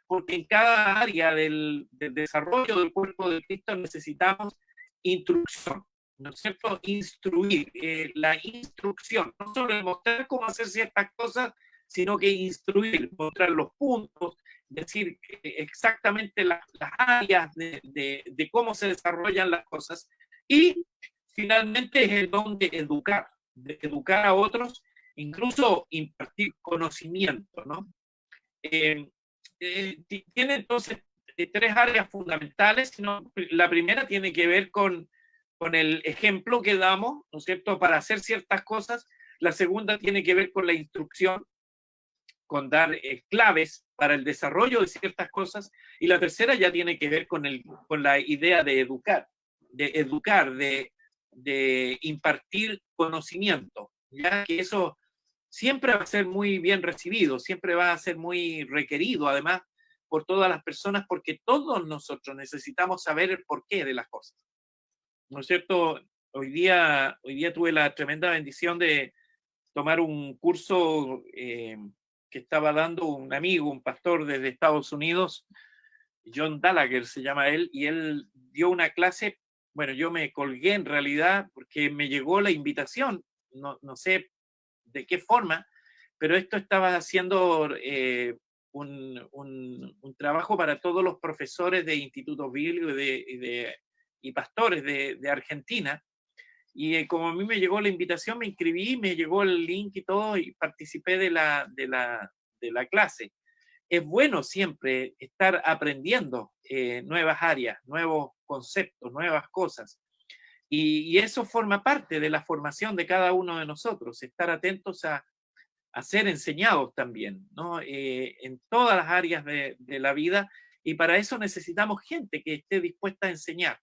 porque en cada área del desarrollo del cuerpo de Cristo necesitamos instrucción, ¿no es cierto? Instruir, la instrucción, no solo mostrar cómo hacer ciertas cosas, sino que instruir, mostrar los puntos, decir exactamente las áreas de cómo se desarrollan las cosas. Y finalmente es el don de educar a otros, incluso impartir conocimiento, ¿no? Tiene entonces tres áreas fundamentales. La primera tiene que ver con el ejemplo que damos, ¿no es cierto?, para hacer ciertas cosas. La segunda tiene que ver con la instrucción, con dar claves para el desarrollo de ciertas cosas. Y la tercera ya tiene que ver con la idea de educar, de impartir conocimiento, ya que eso siempre va a ser muy bien recibido, siempre va a ser muy requerido, además, por todas las personas, porque todos nosotros necesitamos saber el porqué de las cosas. ¿No es cierto? Hoy día tuve la tremenda bendición de tomar un curso que estaba dando un amigo, un pastor desde Estados Unidos, John Gallagher se llama él, y él dio una clase. Bueno, yo me colgué en realidad porque me llegó la invitación, no sé de qué forma, pero esto estaba haciendo un trabajo para todos los profesores de institutos bíblicos y pastores de Argentina. Y como a mí me llegó la invitación, me inscribí, me llegó el link y todo, y participé de la clase. Es bueno siempre estar aprendiendo nuevas áreas, nuevos conceptos, nuevas cosas. Y eso forma parte de la formación de cada uno de nosotros, estar atentos a ser enseñados también, ¿no? En todas las áreas de la vida, y para eso necesitamos gente que esté dispuesta a enseñar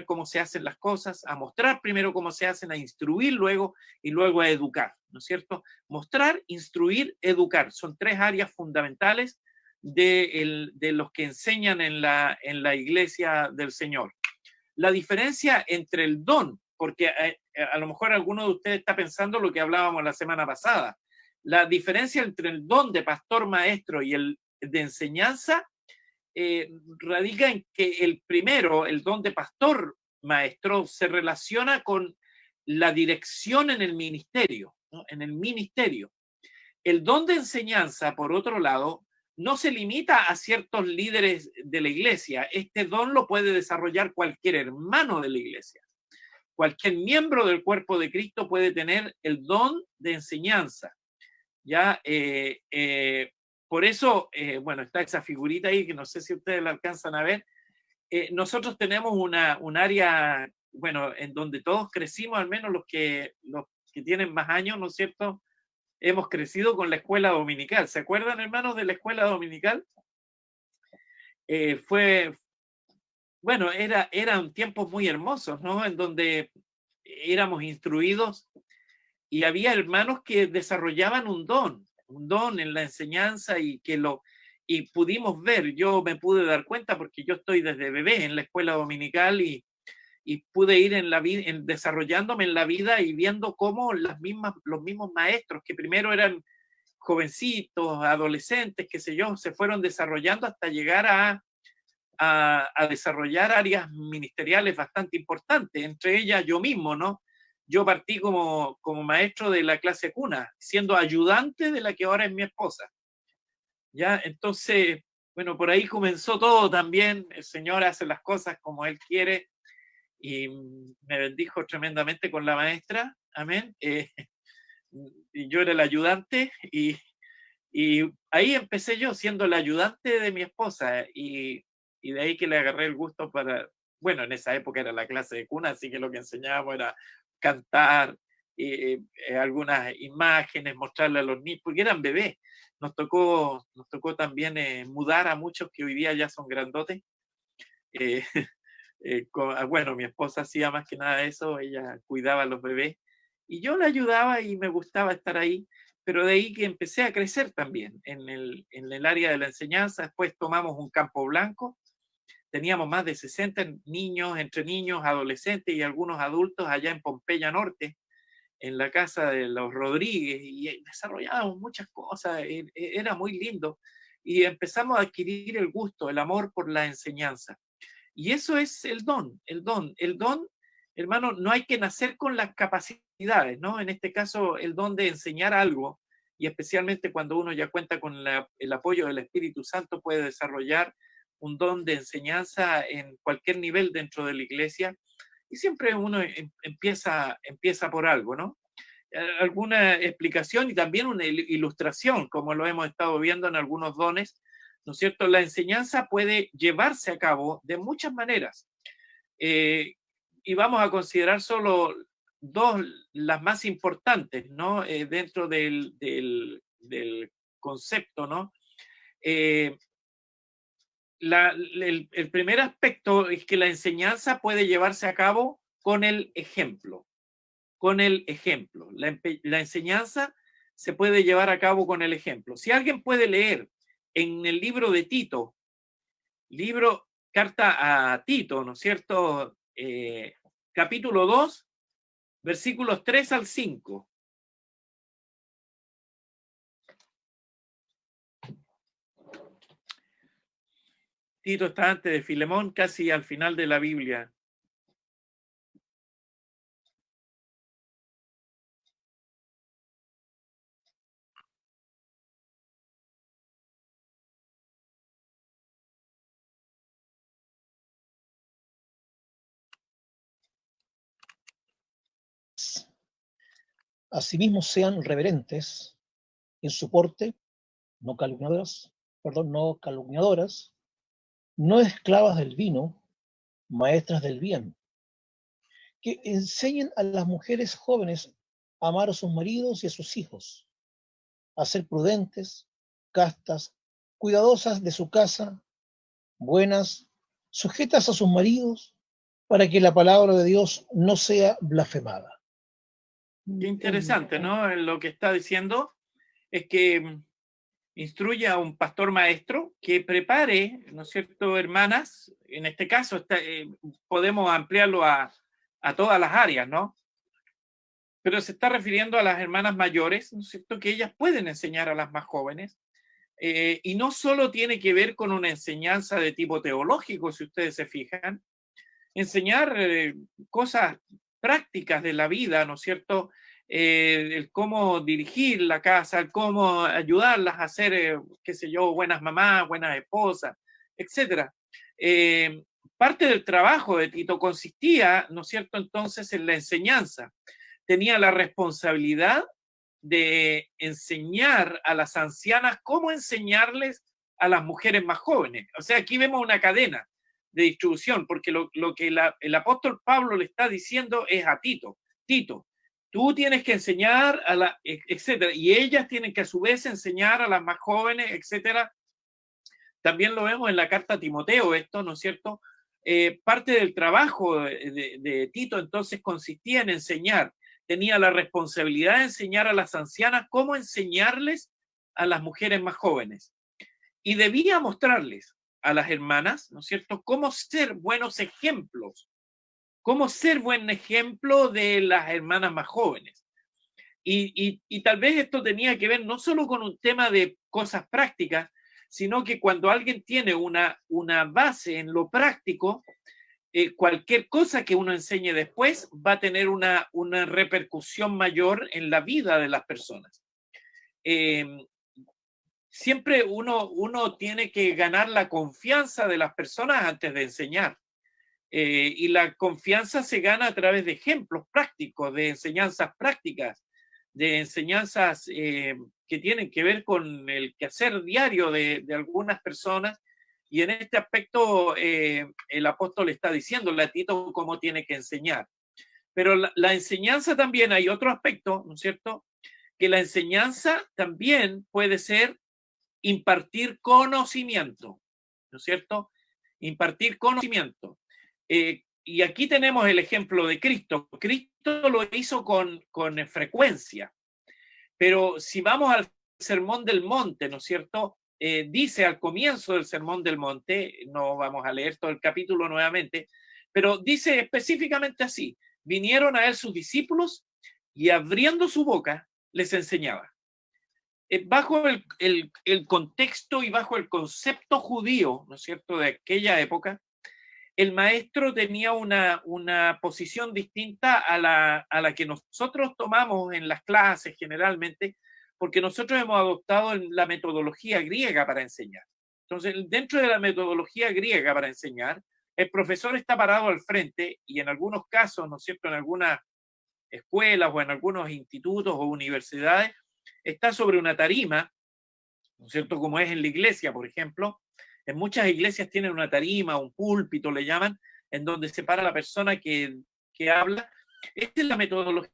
cómo se hacen las cosas, a mostrar primero cómo se hacen, a instruir luego y luego a educar, ¿no es cierto? Mostrar, instruir, educar, son tres áreas fundamentales de los que enseñan en la iglesia del Señor. La diferencia entre el don, porque a lo mejor alguno de ustedes está pensando lo que hablábamos la semana pasada, la diferencia entre el don de pastor maestro y el de enseñanza radica en que el primero, el don de pastor maestro, se relaciona con la dirección en el ministerio, ¿no? En el ministerio. El don de enseñanza, por otro lado, no se limita a ciertos líderes de la iglesia. Este don lo puede desarrollar cualquier hermano de la iglesia. Cualquier miembro del cuerpo de Cristo puede tener el don de enseñanza. ¿Ya? Por eso, bueno, está esa figurita ahí, que no sé si ustedes la alcanzan a ver. Nosotros tenemos un área, bueno, en donde todos crecimos, al menos los que tienen más años, ¿no es cierto? Hemos crecido con la escuela dominical. ¿Se acuerdan, hermanos, de la escuela dominical? Bueno, eran tiempos muy hermosos, ¿no? En donde éramos instruidos y había hermanos que desarrollaban un don en la enseñanza y pudimos ver. Yo me pude dar cuenta porque yo estoy desde bebé en la escuela dominical y pude ir desarrollándome en la vida y viendo cómo los mismos maestros, que primero eran jovencitos, adolescentes, qué sé yo, se fueron desarrollando hasta llegar a desarrollar áreas ministeriales bastante importantes, entre ellas yo mismo, ¿no? yo partí como maestro de la clase cuna, siendo ayudante de la que ahora es mi esposa. ¿Ya? Entonces, bueno, por ahí comenzó todo también. El Señor hace las cosas como Él quiere y me bendijo tremendamente con la maestra. Amén. Y yo era el ayudante y ahí empecé yo siendo el ayudante de mi esposa y de ahí que le agarré el gusto para, bueno, en esa época era la clase de cuna, así que lo que enseñábamos era cantar, algunas imágenes, mostrarle a los niños, porque eran bebés. Nos tocó también mudar a muchos que hoy día ya son grandotes. Bueno, mi esposa hacía más que nada eso, ella cuidaba a los bebés y yo la ayudaba y me gustaba estar ahí, pero de ahí que empecé a crecer también en el área de la enseñanza. Después tomamos un campo blanco, teníamos más de 60 niños, entre niños, adolescentes y algunos adultos allá en Pompeya Norte, en la casa de los Rodríguez, y desarrollábamos muchas cosas, era muy lindo, y empezamos a adquirir el gusto, el amor por la enseñanza. Y eso es el don, hermano, no hay que nacer con las capacidades, ¿no? En este caso, el don de enseñar algo, y especialmente cuando uno ya cuenta con el apoyo del Espíritu Santo, puede desarrollar un don de enseñanza en cualquier nivel dentro de la iglesia, y siempre uno empieza por algo, ¿no? Alguna explicación y también una ilustración, como lo hemos estado viendo en algunos dones, ¿no es cierto? La enseñanza puede llevarse a cabo de muchas maneras. Y vamos a considerar solo dos, las más importantes, ¿no? Dentro del concepto, ¿no? El primer aspecto es que la enseñanza puede llevarse a cabo con el ejemplo. Con el ejemplo. La enseñanza se puede llevar a cabo con el ejemplo. Si alguien puede leer en el libro de Tito, carta a Tito, ¿no es cierto? Capítulo 2, versículos 3 al 5. Tito está antes de Filemón, casi al final de la Biblia. Asimismo sean reverentes en su porte, no calumniadoras, no esclavas del vino, maestras del bien, que enseñen a las mujeres jóvenes a amar a sus maridos y a sus hijos, a ser prudentes, castas, cuidadosas de su casa, buenas, sujetas a sus maridos, para que la palabra de Dios no sea blasfemada. Qué interesante, ¿no? Lo que está diciendo es que instruye a un pastor maestro que prepare, ¿no es cierto?, hermanas, en este caso podemos ampliarlo a todas las áreas, ¿no? Pero se está refiriendo a las hermanas mayores, ¿no es cierto?, que ellas pueden enseñar a las más jóvenes, y no solo tiene que ver con una enseñanza de tipo teológico, si ustedes se fijan, enseñar cosas prácticas de la vida, ¿no es cierto?, el cómo dirigir la casa, el cómo ayudarlas a ser, qué sé yo, buenas mamás, buenas esposas, etc. Parte del trabajo de Tito consistía, ¿no es cierto?, entonces en la enseñanza. Tenía la responsabilidad de enseñar a las ancianas cómo enseñarles a las mujeres más jóvenes. O sea, aquí vemos una cadena de distribución, porque lo que el apóstol Pablo le está diciendo es a Tito, tú tienes que enseñar a etcétera, y ellas tienen que a su vez enseñar a las más jóvenes, etcétera. También lo vemos en la carta a Timoteo, esto, ¿no es cierto? Parte del trabajo de Tito entonces consistía en enseñar, tenía la responsabilidad de enseñar a las ancianas cómo enseñarles a las mujeres más jóvenes. Y debía mostrarles a las hermanas, ¿no es cierto?, cómo ser buenos ejemplos, cómo ser buen ejemplo de las hermanas más jóvenes. Y tal vez esto tenía que ver no solo con un tema de cosas prácticas, sino que cuando alguien tiene una base en lo práctico, cualquier cosa que uno enseñe después va a tener una repercusión mayor en la vida de las personas. Siempre uno tiene que ganar la confianza de las personas antes de enseñar. Y la confianza se gana a través de ejemplos prácticos, de enseñanzas prácticas, de enseñanzas que tienen que ver con el quehacer diario de algunas personas. Y en este aspecto el apóstol está diciéndole a Tito cómo tiene que enseñar. Pero la enseñanza también, hay otro aspecto, ¿no es cierto? Que la enseñanza también puede ser impartir conocimiento, ¿no es cierto? Impartir conocimiento. Y aquí tenemos el ejemplo de Cristo. Cristo lo hizo con frecuencia. Pero si vamos al Sermón del Monte, ¿no es cierto? Dice al comienzo del Sermón del Monte, no vamos a leer todo el capítulo nuevamente, pero dice específicamente así: vinieron a él sus discípulos y abriendo su boca les enseñaba. Bajo el contexto y bajo el concepto judío, ¿no es cierto?, de aquella época, el maestro tenía una posición distinta a la que nosotros tomamos en las clases generalmente, porque nosotros hemos adoptado la metodología griega para enseñar. Entonces, dentro de la metodología griega para enseñar, el profesor está parado al frente y en algunos casos, ¿no es cierto?, en algunas escuelas o en algunos institutos o universidades, está sobre una tarima, ¿no es cierto?, como es en la iglesia, por ejemplo. En muchas iglesias tienen una tarima, un púlpito, le llaman, en donde se para la persona que habla. Esta es la metodología.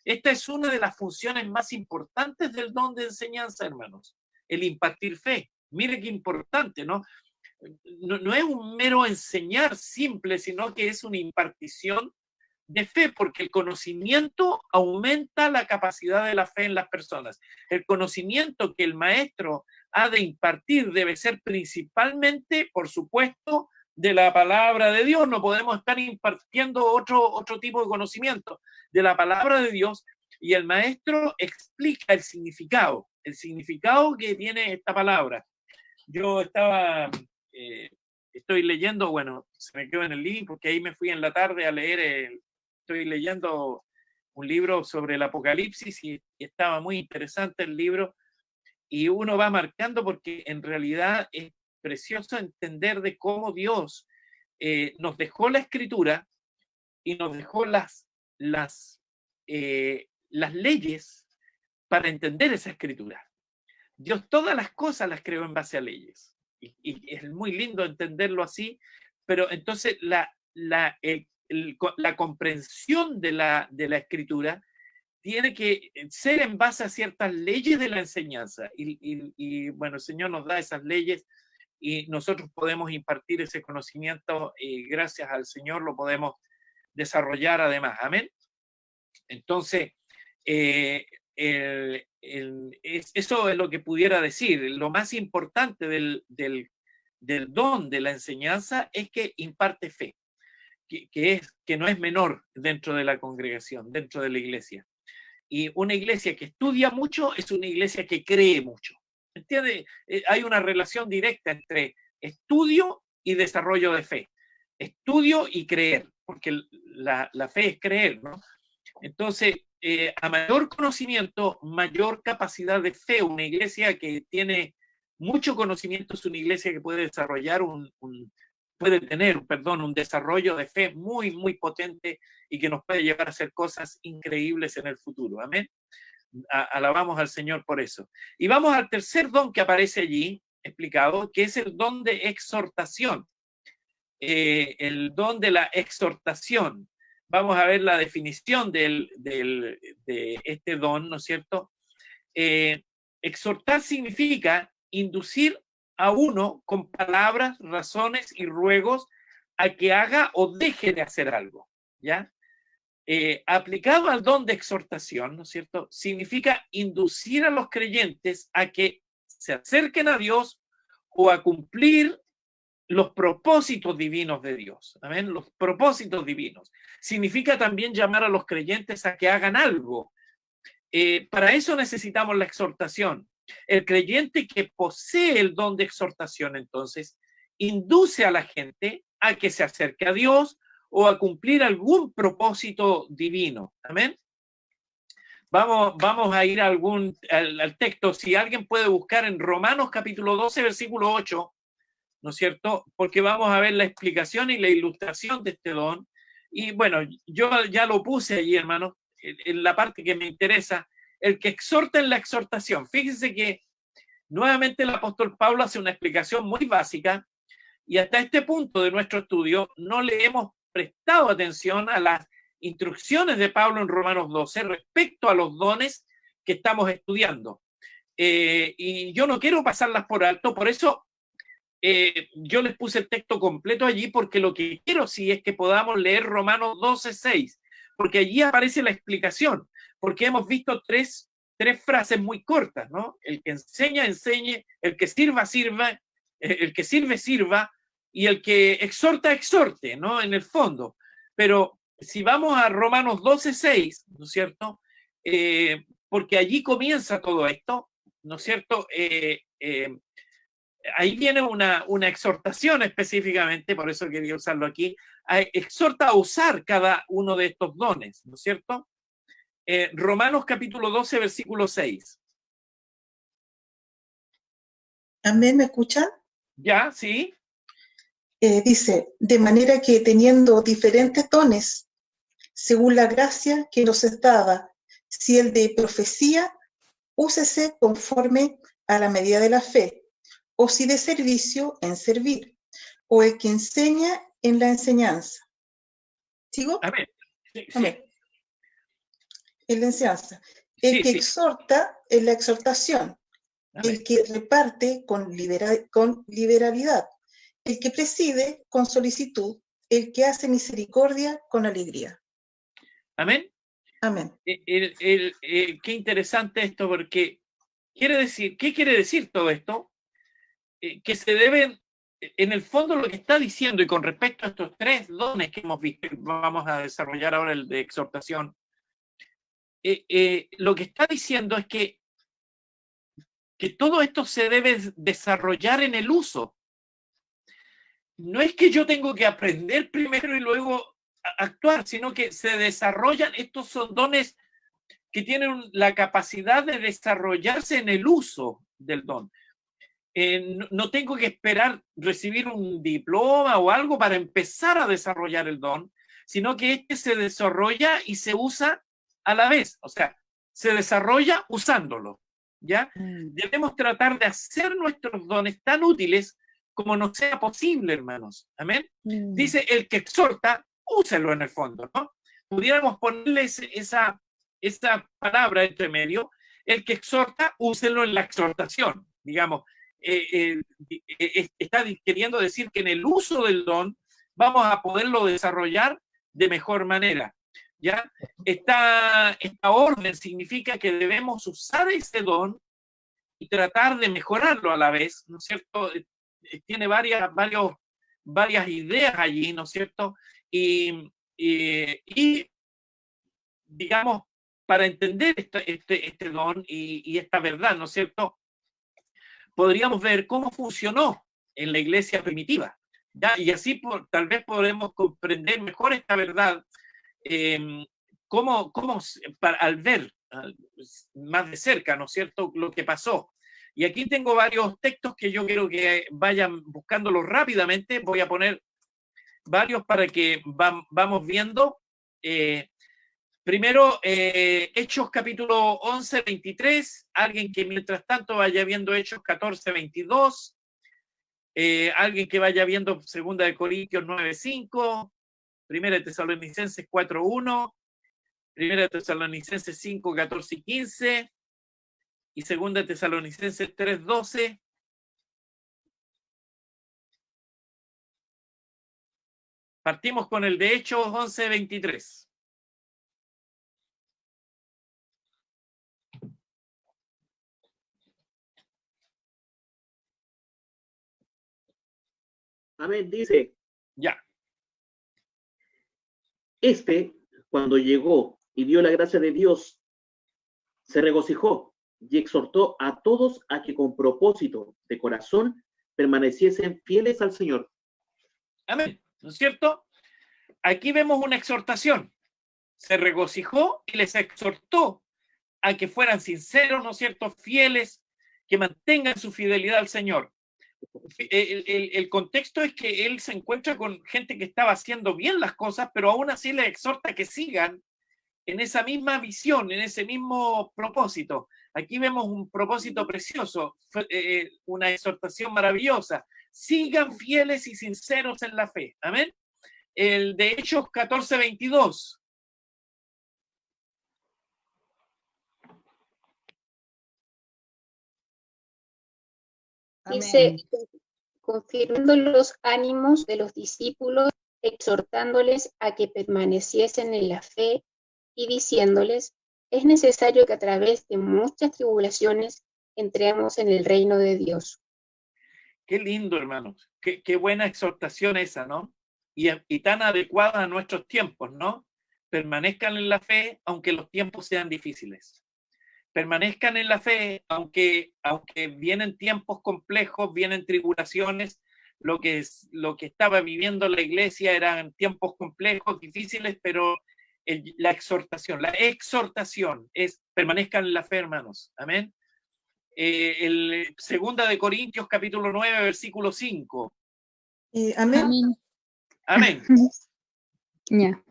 Esta es una de las funciones más importantes del don de enseñanza, hermanos, el impartir fe. Mire qué importante, ¿no? No es un mero enseñar simple, sino que es una impartición de fe, porque el conocimiento aumenta la capacidad de la fe en las personas. El conocimiento que el maestro ha de impartir debe ser principalmente, por supuesto, de la palabra de Dios. No podemos estar impartiendo otro tipo de conocimiento, de la palabra de Dios, y el maestro explica el significado que tiene esta palabra. Yo estoy leyendo, bueno, se me quedó en el link porque ahí me fui en la tarde a leer, estoy leyendo un libro sobre el Apocalipsis y estaba muy interesante el libro, y uno va marcando porque en realidad es precioso entender de cómo Dios nos dejó la escritura y nos dejó las leyes para entender esa escritura. Dios todas las cosas las creó en base a leyes. Y es muy lindo entenderlo así, pero entonces la comprensión de la escritura tiene que ser en base a ciertas leyes de la enseñanza. Y bueno, el Señor nos da esas leyes y nosotros podemos impartir ese conocimiento y gracias al Señor lo podemos desarrollar además. Amén. Entonces, eso es lo que pudiera decir. Lo más importante del don de la enseñanza es que imparte fe. que no es menor dentro de la congregación, dentro de la iglesia. Y una iglesia que estudia mucho es una iglesia que cree mucho. ¿Entiendes? Hay una relación directa entre estudio y desarrollo de fe. Estudio y creer, porque la fe es creer, ¿no? Entonces, a mayor conocimiento, mayor capacidad de fe. Una iglesia que tiene mucho conocimiento es una iglesia que puede desarrollar puede tener un desarrollo de fe muy, muy potente y que nos puede llevar a hacer cosas increíbles en el futuro. Amén. Alabamos al Señor por eso. Y vamos al tercer don que aparece allí, explicado, que es el don de exhortación. El don de la exhortación. Vamos a ver la definición de este don, ¿no es cierto? Exhortar significa inducir a uno con palabras, razones y ruegos a que haga o deje de hacer algo, ¿ya? Aplicado al don de exhortación, ¿no es cierto? Significa inducir a los creyentes a que se acerquen a Dios o a cumplir los propósitos divinos de Dios. ¿Amén? Los propósitos divinos. Significa también llamar a los creyentes a que hagan algo. Para eso necesitamos la exhortación. El creyente que posee el don de exhortación, entonces, induce a la gente a que se acerque a Dios o a cumplir algún propósito divino. Amén. Vamos a ir al texto. Si alguien puede buscar en Romanos capítulo 12, versículo 8, ¿no es cierto? Porque vamos a ver la explicación y la ilustración de este don. Y bueno, yo ya lo puse allí, hermano, en la parte que me interesa, el que exhorta en la exhortación. Fíjense que nuevamente el apóstol Pablo hace una explicación muy básica y hasta este punto de nuestro estudio no le hemos prestado atención a las instrucciones de Pablo en Romanos 12 respecto a los dones que estamos estudiando. Y yo no quiero pasarlas por alto, por eso yo les puse el texto completo allí, porque lo que quiero sí es que podamos leer Romanos 12:6, porque allí aparece la explicación, porque hemos visto tres frases muy cortas, ¿no? El que enseña, enseñe, el que sirva, sirva, el que sirve, sirva, y el que exhorta, exhorte, ¿no? En el fondo. Pero si vamos a Romanos 12:6, ¿no es cierto? Porque allí comienza todo esto, ¿no es cierto? Ahí viene una exhortación específicamente, por eso quería usarlo aquí, exhorta a usar cada uno de estos dones, ¿no es cierto? Romanos capítulo 12, versículo 6. Amén, ¿me escuchan? ¿Ya? ¿Sí? Dice, de manera que teniendo diferentes dones, según la gracia que nos es dada, si el de profecía, úsese conforme a la medida de la fe, o si de servicio, en servir, o el que enseña, en la enseñanza. ¿Sigo? Amén. Sí, Amén. sí. En la enseñanza. El que Sí. exhorta, en la exhortación. Amén. El que reparte con liberalidad. El que preside con solicitud. El que hace misericordia con alegría. Amén. Amén. Qué interesante esto, porque ¿qué quiere decir todo esto? Que se deben, en el fondo lo que está diciendo, y con respecto a estos tres dones que hemos visto, vamos a desarrollar ahora el de exhortación, lo que está diciendo es que todo esto se debe desarrollar en el uso. No es que yo tengo que aprender primero y luego actuar, sino que se desarrollan, estos son dones que tienen la capacidad de desarrollarse en el uso del don. No tengo que esperar recibir un diploma o algo para empezar a desarrollar el don, sino que este se desarrolla y se usa a la vez. O sea, se desarrolla usándolo, ¿ya? Debemos tratar de hacer nuestros dones tan útiles como nos sea posible, hermanos. Amén. Dice, el que exhorta, úselo en el fondo, ¿no? Pudiéramos ponerle esa palabra entre medio, el que exhorta, úselo en la exhortación, digamos. Está queriendo decir que en el uso del don vamos a poderlo desarrollar de mejor manera. ¿Ya? Esta orden significa que debemos usar ese don y tratar de mejorarlo a la vez, ¿no es cierto? Tiene varios varias ideas allí, ¿no es cierto? Y digamos, para entender este don y esta verdad, ¿no es cierto? Podríamos ver cómo funcionó en la iglesia primitiva, ¿ya? Y así tal vez podremos comprender mejor esta verdad, al ver más de cerca, ¿no es cierto?, lo que pasó. Y aquí tengo varios textos que yo quiero que vayan buscándolos rápidamente. Voy a poner varios para que vamos viendo. Primero, Hechos capítulo 11, 23. Alguien que mientras tanto vaya viendo Hechos 14, 22. Alguien que vaya viendo 2 de Corintios 9, 5. 1 Tesalonicenses 4, 1. 1 Tesalonicenses 5, 14 y 15. Y 2 Tesalonicenses 3, 12. Partimos con el de Hechos 11, 23. Amén, dice. Ya. Cuando llegó y vio la gracia de Dios, se regocijó y exhortó a todos a que con propósito de corazón permaneciesen fieles al Señor. Amén, ¿no es cierto? Aquí vemos una exhortación. Se regocijó y les exhortó a que fueran sinceros, ¿no es cierto?, fieles, que mantengan su fidelidad al Señor. El contexto es que él se encuentra con gente que estaba haciendo bien las cosas, pero aún así les exhorta a que sigan en esa misma visión, en ese mismo propósito. Aquí vemos un propósito precioso, una exhortación maravillosa. Sigan fieles y sinceros en la fe. Amén. El de Hechos 14, 22. Dice, confirmando los ánimos de los discípulos, exhortándoles a que permaneciesen en la fe y diciéndoles, es necesario que a través de muchas tribulaciones entremos en el reino de Dios. Qué lindo, hermanos. Qué buena exhortación esa, ¿no? Y tan adecuada a nuestros tiempos, ¿no? Permanezcan en la fe aunque los tiempos sean difíciles. Permanezcan en la fe, aunque vienen tiempos complejos, vienen tribulaciones. Lo que estaba viviendo la iglesia eran tiempos complejos, difíciles, pero la exhortación es permanezcan en la fe, hermanos. Amén. El 2 de Corintios, capítulo 9, versículo 5. Amén. Amén. Ya.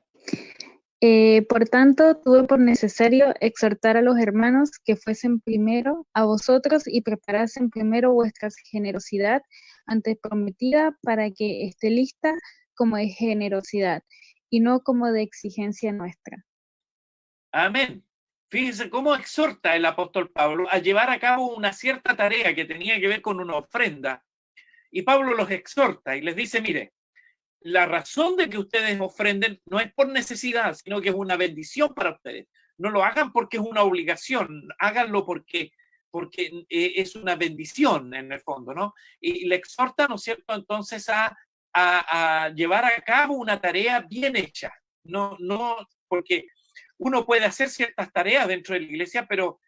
Por tanto, tuve por necesario exhortar a los hermanos que fuesen primero a vosotros y preparasen primero vuestra generosidad antes prometida para que esté lista como de generosidad y no como de exigencia nuestra. Amén. Fíjense cómo exhorta el apóstol Pablo a llevar a cabo una cierta tarea que tenía que ver con una ofrenda. Y Pablo los exhorta y les dice, mire, la razón de que ustedes ofrenden no es por necesidad, sino que es una bendición para ustedes. No lo hagan porque es una obligación, háganlo porque es una bendición en el fondo, ¿no? Y le exhorta, ¿no es cierto?, entonces a llevar a cabo una tarea bien hecha. No porque uno puede hacer ciertas tareas dentro de la iglesia, pero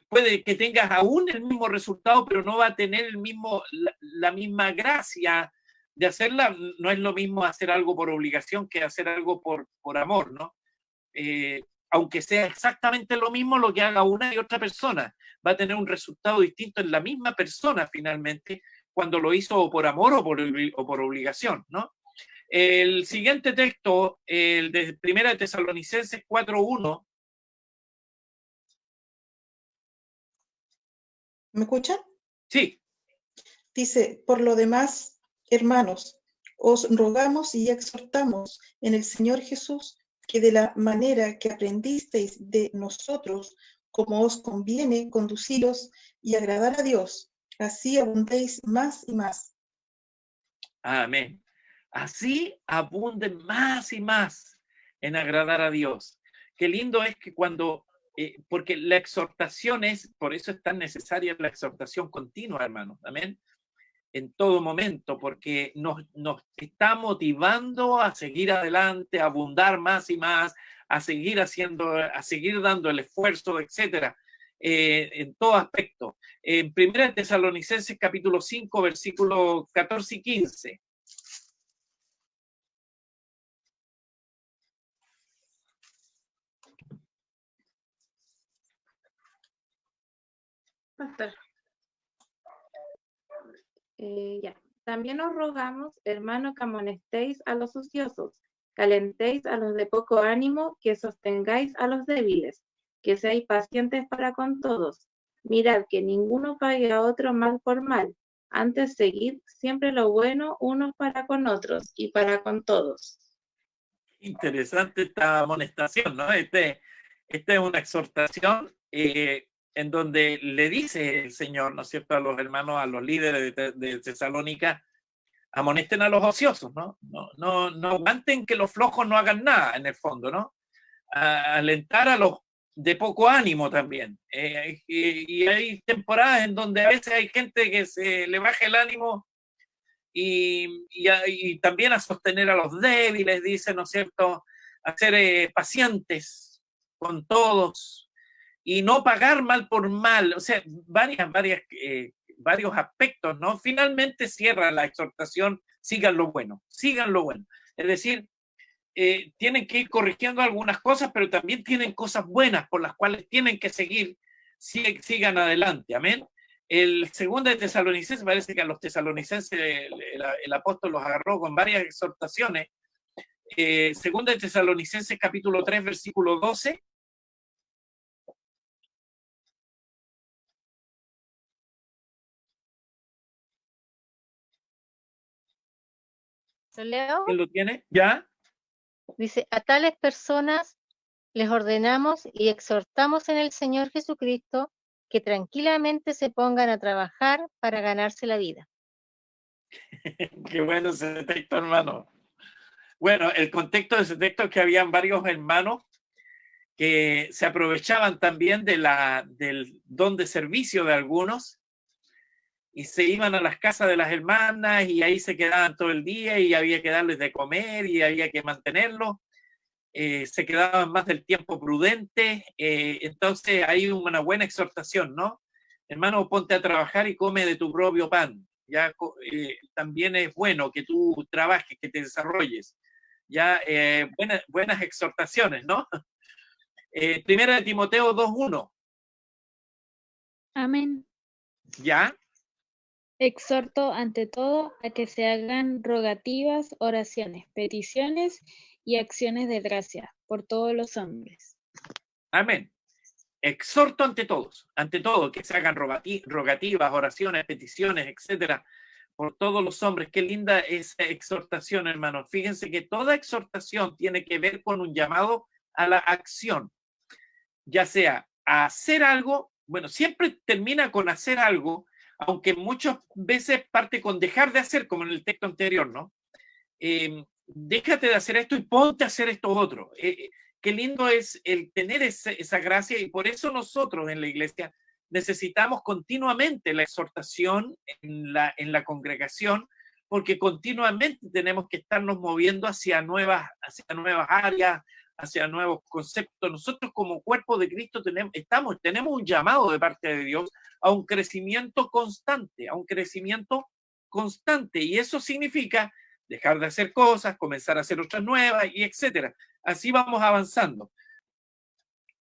puede que tengas aún el mismo resultado, pero no va a tener la misma gracia de hacerla. No es lo mismo hacer algo por obligación que hacer algo por amor, ¿no? Aunque sea exactamente lo mismo lo que haga una y otra persona, va a tener un resultado distinto en la misma persona finalmente, cuando lo hizo o por amor o por obligación, ¿no? El siguiente texto, el de 1 Tesalonicenses 4:1. ¿Me escuchan? Sí. Dice, por lo demás, hermanos, os rogamos y exhortamos en el Señor Jesús que de la manera que aprendisteis de nosotros, como os conviene conduciros y agradar a Dios, así abundéis más y más. Amén. Así abunden más y más en agradar a Dios. Qué lindo es que porque la exhortación por eso es tan necesaria la exhortación continua, hermanos. Amén. en todo momento, porque nos está motivando a seguir adelante, a abundar más y más, a seguir haciendo, a seguir dando el esfuerzo, etcétera, en todo aspecto. En 1 Tesalonicenses capítulo 5, versículos 14 y 15. Pastor. Ya. También os rogamos, hermano, que amonestéis a los ociosos, que alentéis a los de poco ánimo, que sostengáis a los débiles, que seáis pacientes para con todos. Mirad que ninguno pague a otro mal por mal, antes seguid siempre lo bueno unos para con otros y para con todos. Interesante esta amonestación, ¿no? Esta es una exhortación en donde le dice el Señor, ¿no es cierto?, a los hermanos, a los líderes de Tesalónica, amonesten a los ociosos, ¿no? No aguanten que los flojos no hagan nada, en el fondo, ¿no? Alentar a los de poco ánimo también. Y hay temporadas en donde a veces hay gente que se le baja el ánimo y también a sostener a los débiles, dice, ¿no es cierto?, a ser pacientes con todos y no pagar mal por mal, o sea, varios aspectos, ¿no? Finalmente cierra la exhortación, sigan lo bueno, sigan lo bueno. Es decir, tienen que ir corrigiendo algunas cosas, pero también tienen cosas buenas por las cuales tienen que seguir, sigan adelante, amén. El segundo de Tesalonicenses, parece que a los tesalonicenses el apóstol los agarró con varias exhortaciones. Segundo de Tesalonicenses capítulo 3, versículo 12. ¿Lo leo? ¿Quién lo tiene? ¿Ya? Dice, a tales personas les ordenamos y exhortamos en el Señor Jesucristo que tranquilamente se pongan a trabajar para ganarse la vida. Qué bueno ese texto, hermano. Bueno, el contexto de ese texto es que habían varios hermanos que se aprovechaban también del don de servicio de algunos y se iban a las casas de las hermanas y ahí se quedaban todo el día y había que darles de comer y había que mantenerlos. Se quedaban más del tiempo prudente, entonces hay una buena exhortación, ¿no? Hermano, ponte a trabajar y come de tu propio pan. Ya también es bueno que tú trabajes, que te desarrolles. Ya buenas exhortaciones, ¿no? Primera de Timoteo 2:1. Amén. ¿Ya? Exhorto ante todo a que se hagan rogativas, oraciones, peticiones y acciones de gracia por todos los hombres. Amén. Exhorto ante todo, que se hagan rogativas, oraciones, peticiones, etcétera, por todos los hombres. Qué linda esa exhortación, hermanos. Fíjense que toda exhortación tiene que ver con un llamado a la acción, ya sea a hacer algo, bueno, siempre termina con hacer algo, aunque muchas veces parte con dejar de hacer, como en el texto anterior, ¿no? Déjate de hacer esto y ponte a hacer esto otro. Qué lindo es el tener esa gracia, y por eso nosotros en la iglesia necesitamos continuamente la exhortación en la congregación, porque continuamente tenemos que estarnos moviendo hacia nuevas áreas, hacia nuevos conceptos. Nosotros como cuerpo de Cristo tenemos un llamado de parte de Dios a un crecimiento constante, y eso significa dejar de hacer cosas, comenzar a hacer otras nuevas, y etcétera. Así vamos avanzando.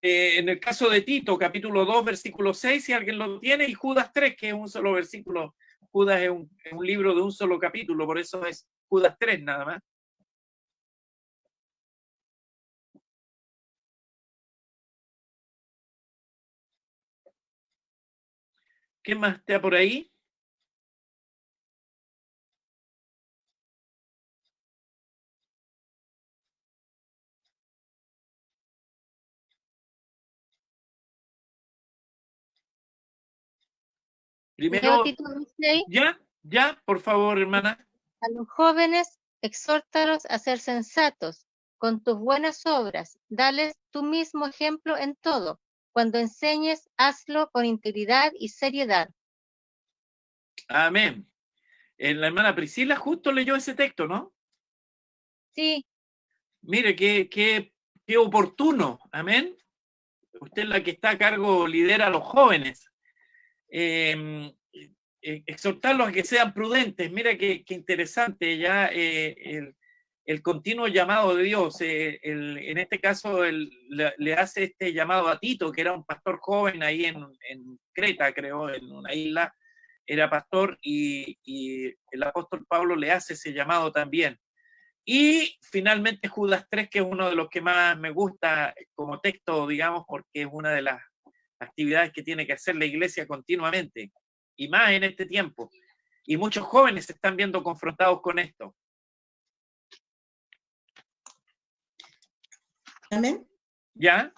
En el caso de Tito, capítulo 2, versículo 6, si alguien lo tiene, y Judas 3, que es un solo versículo. Judas es un libro de un solo capítulo, por eso es Judas 3 nada más. ¿Qué más está por ahí? Primero, Tito 6, ya, por favor, hermana. a los jóvenes, exhórtalos a ser sensatos, con tus buenas obras, dales tu mismo ejemplo en todo. Cuando enseñes, hazlo con integridad y seriedad. Amén. La hermana Priscila justo leyó ese texto, ¿no? Sí, Mire, qué oportuno, amén. Usted es la que está a cargo, lidera a los jóvenes. Exhortarlos a que sean prudentes. Mira qué interesante ya el continuo llamado de Dios. En este caso le hace este llamado a Tito, que era un pastor joven ahí en Creta, creo, en una isla, era pastor, y el apóstol Pablo le hace ese llamado también. Y finalmente Judas 3, que es uno de los que más me gusta como texto, digamos, porque es una de las actividades que tiene que hacer la iglesia continuamente, y más en este tiempo. Y muchos jóvenes se están viendo confrontados con esto. Amén. ¿Ya?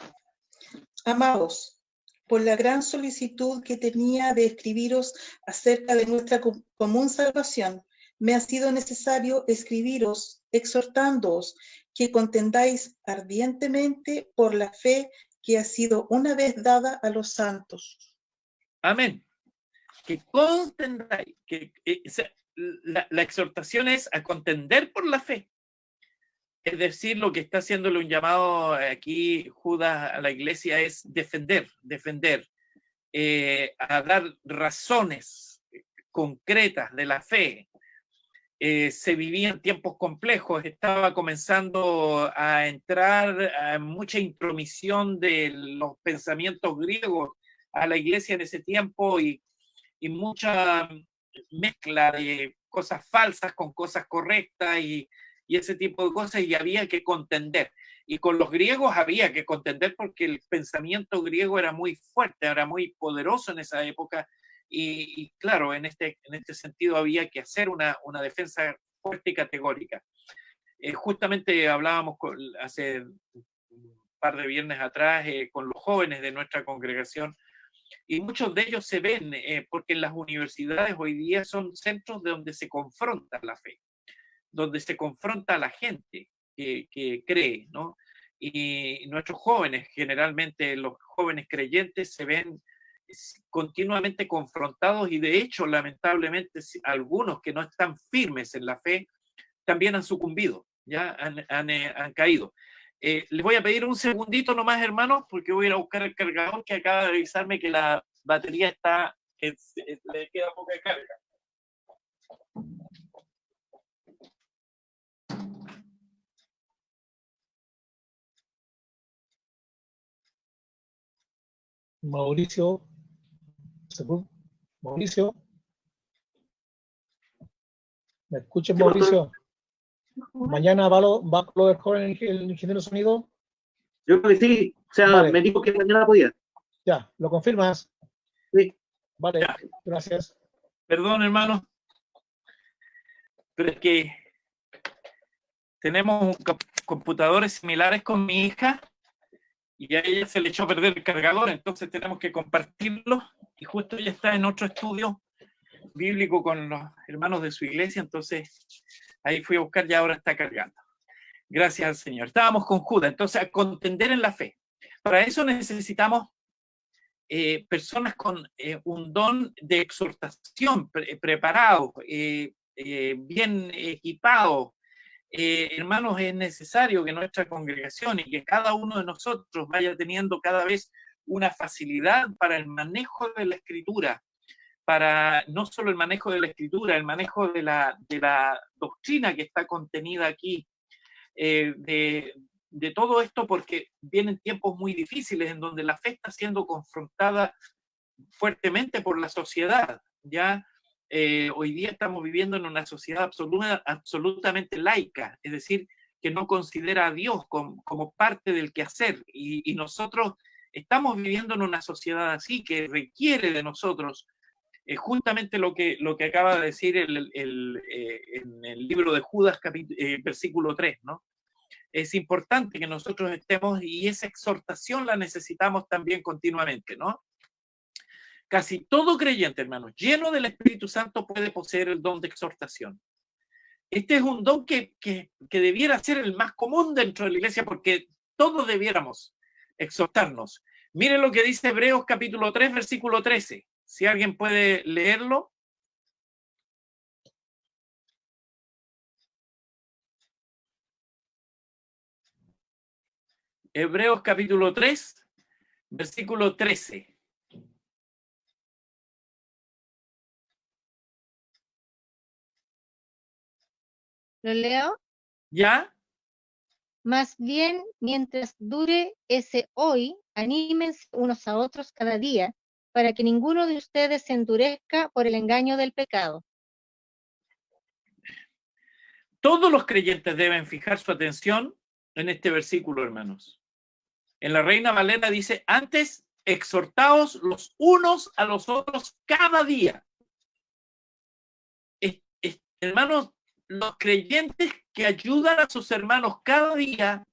Amados, por la gran solicitud que tenía de escribiros acerca de nuestra común salvación, me ha sido necesario escribiros exhortándoos que contendáis ardientemente por la fe que ha sido una vez dada a los santos. Amén. Que contendáis, la exhortación es a contender por la fe. Es decir, lo que está haciéndole un llamado aquí Judas a la iglesia es defender, a dar razones concretas de la fe. Se vivían tiempos complejos, estaba comenzando a entrar a mucha intromisión de los pensamientos griegos a la iglesia en ese tiempo, y mucha mezcla de cosas falsas con cosas correctas y ese tipo de cosas, y había que contender. Y con los griegos había que contender porque el pensamiento griego era muy fuerte, era muy poderoso en esa época, y claro, en este sentido había que hacer una defensa fuerte y categórica. Justamente hablábamos hace un par de viernes atrás con los jóvenes de nuestra congregación, y muchos de ellos se ven, porque las universidades hoy día son centros de donde se confronta la fe, donde se confronta a la gente que cree, ¿no? Y nuestros jóvenes, generalmente los jóvenes creyentes, se ven continuamente confrontados, y de hecho, lamentablemente, algunos que no están firmes en la fe también han sucumbido, ya han caído. Les voy a pedir un segundito nomás, hermanos, porque voy a ir a buscar el cargador, que acaba de avisarme que la batería está, le queda poca carga. Mauricio, ¿me escuchas, Mauricio? ¿Mañana va lo del joven el ingeniero de sonido? Yo creo que sí, o sea, vale. Me dijo que mañana podía. Ya, ¿lo confirmas? Sí. Vale, ya. Gracias. Perdón, hermano, pero es que tenemos computadores similares con mi hija, y a ella se le echó a perder el cargador, entonces tenemos que compartirlo, y justo ella está en otro estudio bíblico con los hermanos de su iglesia, entonces ahí fui a buscar y ahora está cargando. Gracias al Señor. Estábamos con Judas, entonces a contender en la fe. Para eso necesitamos personas con un don de exhortación, preparados, bien equipados. Hermanos, es necesario que nuestra congregación y que cada uno de nosotros vaya teniendo cada vez una facilidad para el manejo de la Escritura, para no solo el manejo de la Escritura, el manejo de la doctrina que está contenida aquí, de todo esto, porque vienen tiempos muy difíciles en donde la fe está siendo confrontada fuertemente por la sociedad, ¿ya? Hoy día estamos viviendo en una sociedad absolutamente laica, es decir, que no considera a Dios como parte del quehacer, y nosotros estamos viviendo en una sociedad así que requiere de nosotros justamente lo que acaba de decir en el libro de Judas, versículo 3, ¿no? Es importante que nosotros estemos, y esa exhortación la necesitamos también continuamente, ¿no? Casi todo creyente, hermanos, lleno del Espíritu Santo, puede poseer el don de exhortación. Este es un don que debiera ser el más común dentro de la iglesia, porque todos debiéramos exhortarnos. Miren lo que dice Hebreos capítulo 3, versículo 13. Si alguien puede leerlo. Hebreos capítulo 3, versículo 13. ¿Lo leo? ¿Ya? Más bien, mientras dure ese hoy, anímense unos a otros cada día, para que ninguno de ustedes se endurezca por el engaño del pecado. Todos los creyentes deben fijar su atención en este versículo, hermanos. En la Reina Valera dice, antes exhortaos los unos a los otros cada día. Hermanos, los creyentes que ayudan a sus hermanos cada día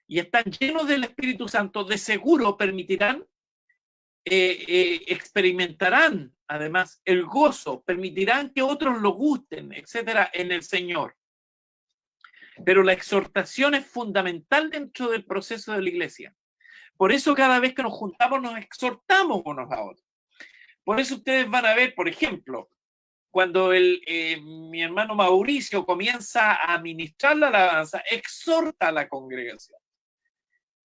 y están llenos del Espíritu Santo, de seguro permitirán, experimentarán además el gozo, permitirán que otros lo gusten, etcétera, en el Señor. Pero la exhortación es fundamental dentro del proceso de la iglesia. Por eso cada vez que nos juntamos nos exhortamos unos a otros. Por eso ustedes van a ver, por ejemplo, cuando mi hermano Mauricio comienza a ministrar la alabanza, exhorta a la congregación.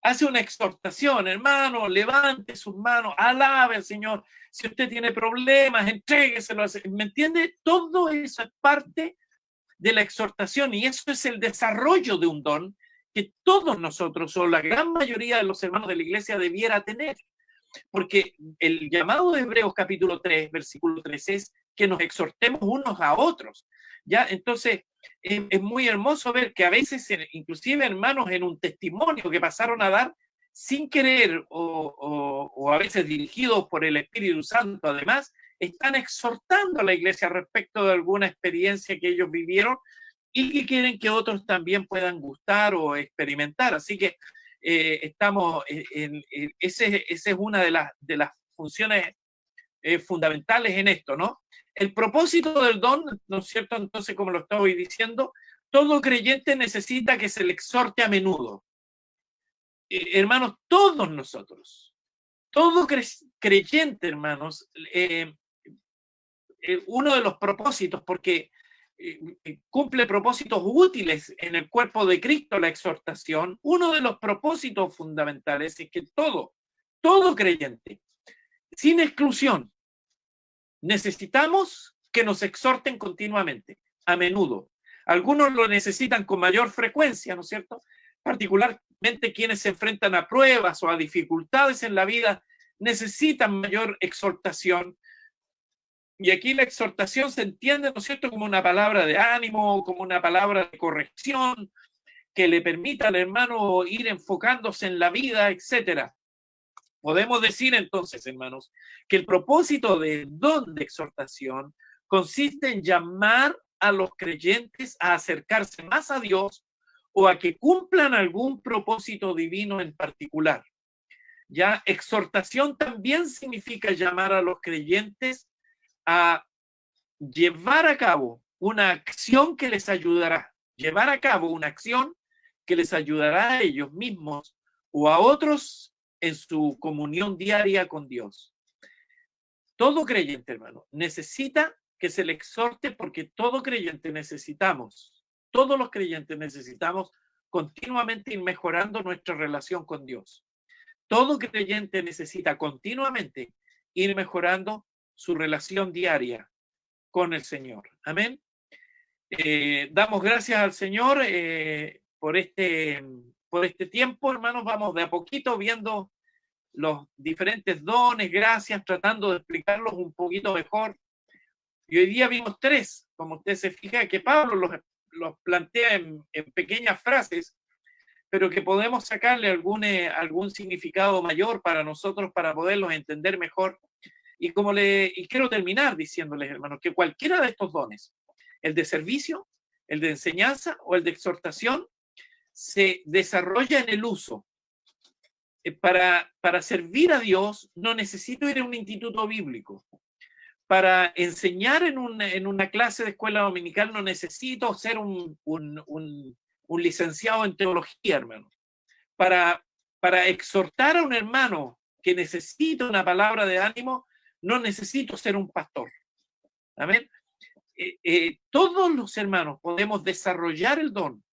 Hace una exhortación, hermano, levante sus manos, alabe al Señor. Si usted tiene problemas, entrégueselo. ¿Me entiende? Todo eso es parte de la exhortación y eso es el desarrollo de un don que todos nosotros o la gran mayoría de los hermanos de la iglesia debiera tener. Porque el llamado de Hebreos capítulo 3, versículo 3 es que nos exhortemos unos a otros. ¿Ya? Entonces, es muy hermoso ver que a veces, inclusive hermanos en un testimonio que pasaron a dar sin querer o a veces dirigidos por el Espíritu Santo, además, están exhortando a la iglesia respecto de alguna experiencia que ellos vivieron y que quieren que otros también puedan gustar o experimentar. Así que estamos esa es una de las funciones fundamentales en esto, ¿no? El propósito del don, ¿no es cierto? Entonces, como lo estoy diciendo, todo creyente necesita que se le exhorte a menudo. Hermanos, todos nosotros, todo creyente, hermanos, uno de los propósitos, porque cumple propósitos útiles en el cuerpo de Cristo, la exhortación, uno de los propósitos fundamentales es que todo creyente, sin exclusión, necesitamos que nos exhorten continuamente, a menudo. Algunos lo necesitan con mayor frecuencia, ¿no es cierto? Particularmente quienes se enfrentan a pruebas o a dificultades en la vida necesitan mayor exhortación. Y aquí la exhortación se entiende, ¿no es cierto?, como una palabra de ánimo, como una palabra de corrección, que le permita al hermano ir enfocándose en la vida, etcétera. Podemos decir entonces, hermanos, que el propósito del don de exhortación consiste en llamar a los creyentes a acercarse más a Dios o a que cumplan algún propósito divino en particular. Ya, exhortación también significa llamar a los creyentes a llevar a cabo una acción que les ayudará, llevar a cabo una acción que les ayudará a ellos mismos o a otros en su comunión diaria con Dios. Todo creyente, hermano, necesita que se le exhorte porque todo creyente necesitamos, todos los creyentes necesitamos continuamente ir mejorando nuestra relación con Dios. Todo creyente necesita continuamente ir mejorando su relación diaria con el Señor. Amén. Damos gracias al Señor por este tiempo, hermanos. Vamos de a poquito viendo los diferentes dones, gracias, tratando de explicarlos un poquito mejor. Y hoy día vimos tres, como usted se fija, que Pablo los plantea en pequeñas frases, pero que podemos sacarle algún significado mayor para nosotros, para poderlos entender mejor. Y quiero terminar diciéndoles, hermanos, que cualquiera de estos dones, el de servicio, el de enseñanza o el de exhortación, se desarrolla en el uso. Para servir a Dios no necesito ir a un instituto bíblico. Para enseñar en una clase de escuela dominical no necesito ser un licenciado en teología, hermano. Para exhortar a un hermano que necesita una palabra de ánimo, no necesito ser un pastor. Amén. Todos los hermanos podemos desarrollar el don,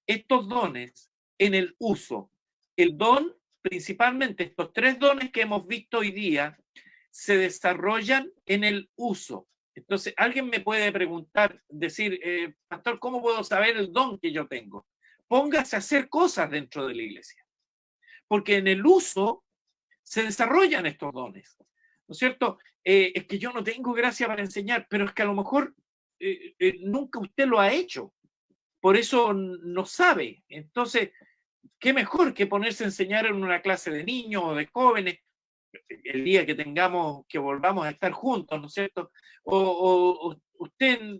estos dones, en el uso. el don, principalmente estos 3 dones que hemos visto hoy día, se desarrollan en el uso. Entonces, alguien me puede preguntar, decir, pastor, ¿cómo puedo saber el don que yo tengo? Póngase a hacer cosas dentro de la iglesia, porque en el uso se desarrollan estos dones, ¿no es cierto? Es que yo no tengo gracia para enseñar, pero es que a lo mejor nunca usted lo ha hecho, por eso no sabe. Entonces, ¿qué mejor que ponerse a enseñar en una clase de niños o de jóvenes el día que tengamos, que volvamos a estar juntos, ¿no es cierto? O usted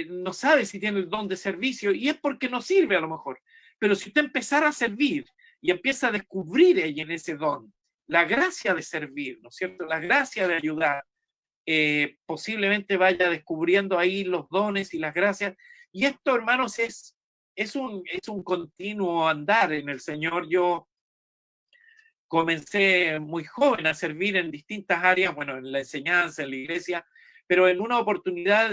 no sabe si tiene el don de servicio y es porque no sirve a lo mejor. Pero si usted empezara a servir y empieza a descubrir ahí en ese don la gracia de servir, ¿no es cierto? La gracia de ayudar, posiblemente vaya descubriendo ahí los dones y las gracias. Y esto, hermanos, es un continuo andar en el Señor. Yo comencé muy joven a servir en distintas áreas, bueno, en la enseñanza, en la iglesia, pero en una oportunidad,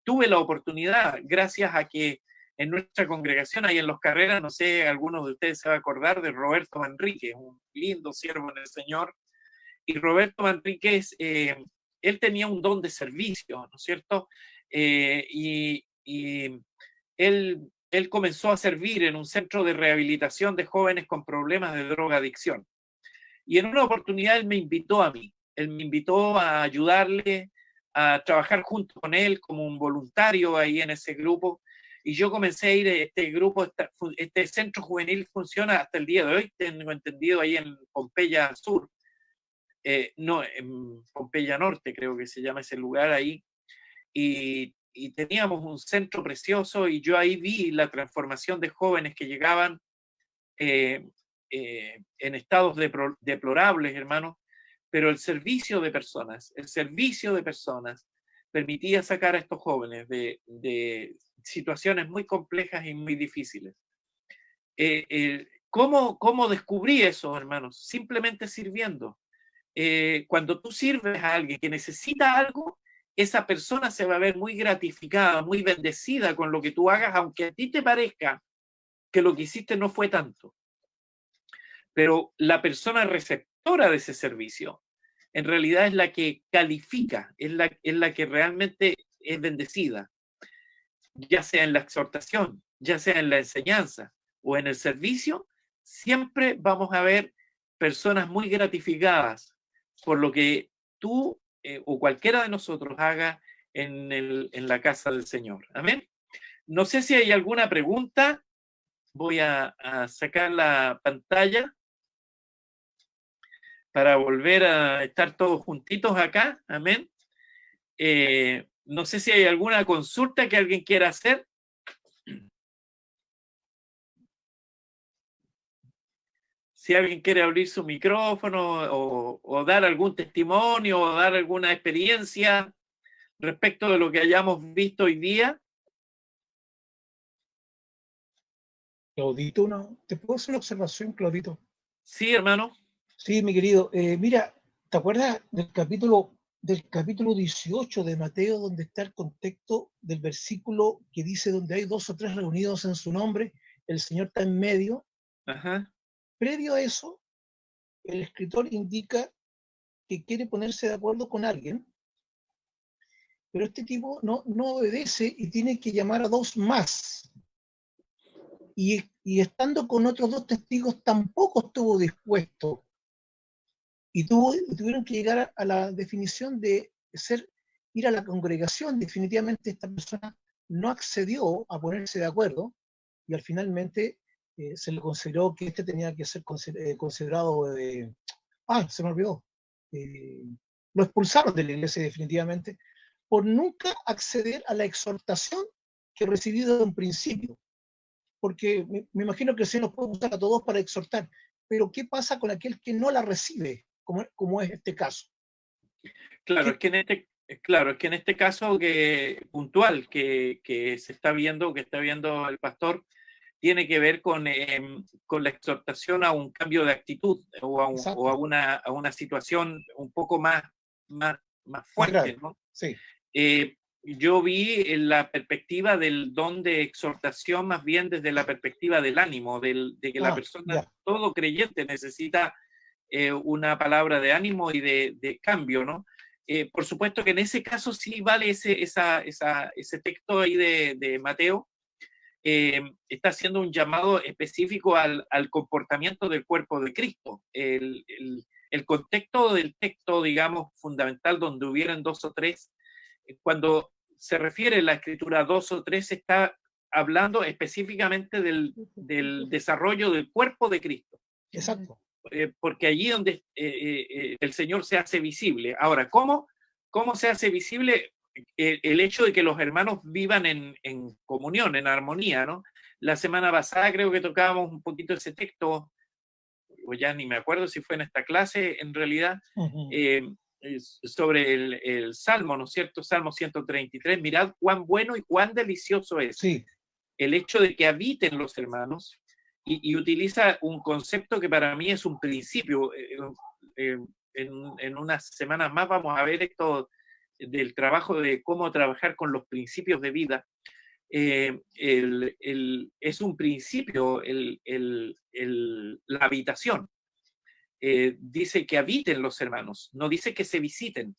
tuve la oportunidad, gracias a que en nuestra congregación, ahí en Los Carreras, no sé, algunos de ustedes se van a acordar de Roberto Manrique, un lindo siervo en el Señor, y Roberto Manrique, él tenía un don de servicio, ¿no es cierto? Y él comenzó a servir en un centro de rehabilitación de jóvenes con problemas de drogadicción. Y en una oportunidad él me invitó a mí, él me invitó a ayudarle, a trabajar junto con él como un voluntario ahí en ese grupo. Y yo comencé a ir a este grupo, este centro juvenil funciona hasta el día de hoy, tengo entendido, ahí en Pompeya Sur, no, en Pompeya Norte creo que se llama ese lugar ahí. Y teníamos un centro precioso y yo ahí vi la transformación de jóvenes que llegaban en estados deplorables, hermanos, pero el servicio de personas permitía sacar a estos jóvenes de situaciones muy complejas y muy difíciles. ¿Cómo descubrí eso, hermanos? Simplemente sirviendo. Cuando tú sirves a alguien que necesita algo, esa persona se va a ver muy gratificada, muy bendecida con lo que tú hagas, aunque a ti te parezca que lo que hiciste no fue tanto. Pero la persona receptora de ese servicio, en realidad es la que califica, es la que realmente es bendecida, ya sea en la exhortación, ya sea en la enseñanza o en el servicio, siempre vamos a ver personas muy gratificadas por lo que tú o cualquiera de nosotros haga en la casa del Señor. Amén. No sé si hay alguna pregunta. Voy a sacar la pantalla para volver a estar todos juntitos acá. Amén. No sé si hay alguna consulta que alguien quiera hacer. Si alguien quiere abrir su micrófono o dar algún testimonio o dar alguna experiencia respecto de lo que hayamos visto hoy día. Claudito, ¿te puedo hacer una observación, Claudito? Sí, hermano. Sí, mi querido. Mira, ¿te acuerdas del capítulo 18 de Mateo, donde está el contexto del versículo que dice donde hay 2 o 3 reunidos en su nombre, el Señor está en medio? Ajá. Previo a eso, el escritor indica que quiere ponerse de acuerdo con alguien, pero este tipo no obedece y tiene que llamar a 2 más. Y estando con otros 2 testigos tampoco estuvo dispuesto. Y tuvieron que llegar a la definición de ir a la congregación. Definitivamente esta persona no accedió a ponerse de acuerdo y al finalmente se le consideró que este tenía que ser considerado se me olvidó. Lo expulsaron de la iglesia definitivamente por nunca acceder a la exhortación que recibió desde un principio. Porque me imagino que el Señor nos puede usar a todos para exhortar, pero ¿qué pasa con aquel que no la recibe, como es este caso? Claro, es que en este caso puntual que se está viendo, que está viendo el pastor, tiene que ver con la exhortación a un cambio de actitud o a una situación un poco más fuerte, ¿no? Sí. yo vi en la perspectiva del don de exhortación más bien desde la perspectiva del ánimo, de que la persona, todo creyente necesita una palabra de ánimo y de cambio, ¿no? Por supuesto que en ese caso sí vale ese texto ahí de Mateo. Está haciendo un llamado específico al comportamiento del cuerpo de Cristo. El contexto del texto, digamos, fundamental, donde hubieran 2 o 3, cuando se refiere la escritura 2 o 3, está hablando específicamente del desarrollo del cuerpo de Cristo. Exacto. Porque allí donde el Señor se hace visible. Ahora, ¿cómo se hace visible? El hecho de que los hermanos vivan en comunión, en armonía, ¿no? La semana pasada creo que tocábamos un poquito ese texto, o ya ni me acuerdo si fue en esta clase, en realidad, sobre el Salmo, ¿no es cierto? Salmo 133, mirad cuán bueno y cuán delicioso es el hecho de que habiten los hermanos, y utiliza un concepto que para mí es un principio. En unas semanas más vamos a ver esto del trabajo de cómo trabajar con los principios de vida. Es un principio la habitación. Dice que habiten los hermanos, no dice que se visiten,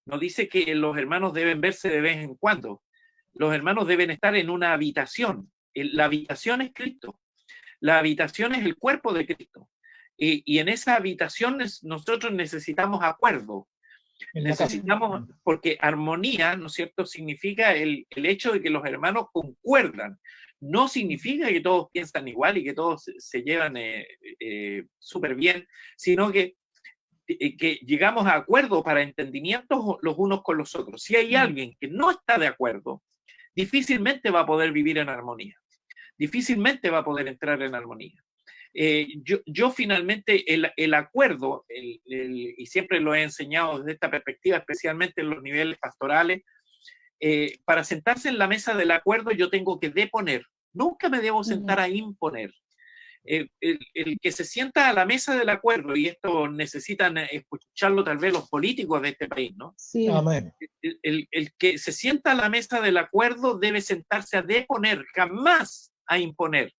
no dice que los hermanos deben verse de vez en cuando. Los hermanos deben estar en una habitación. La habitación es Cristo. La habitación es el cuerpo de Cristo. Y en esa habitación nosotros necesitamos acuerdo. Necesitamos, porque armonía, ¿no es cierto?, significa el hecho de que los hermanos concuerdan. No significa que todos piensan igual y que todos se llevan súper bien, sino que llegamos a acuerdo para entendimientos los unos con los otros. Si hay alguien que no está de acuerdo, difícilmente va a poder vivir en armonía. Difícilmente va a poder entrar en armonía. Yo finalmente el acuerdo, y siempre lo he enseñado desde esta perspectiva, especialmente en los niveles pastorales, para sentarse en la mesa del acuerdo yo tengo que deponer, nunca me debo sentar a imponer. El que se sienta a la mesa del acuerdo, y esto necesitan escucharlo tal vez los políticos de este país, ¿no? Sí. Amén. El que se sienta a la mesa del acuerdo debe sentarse a deponer, jamás a imponer.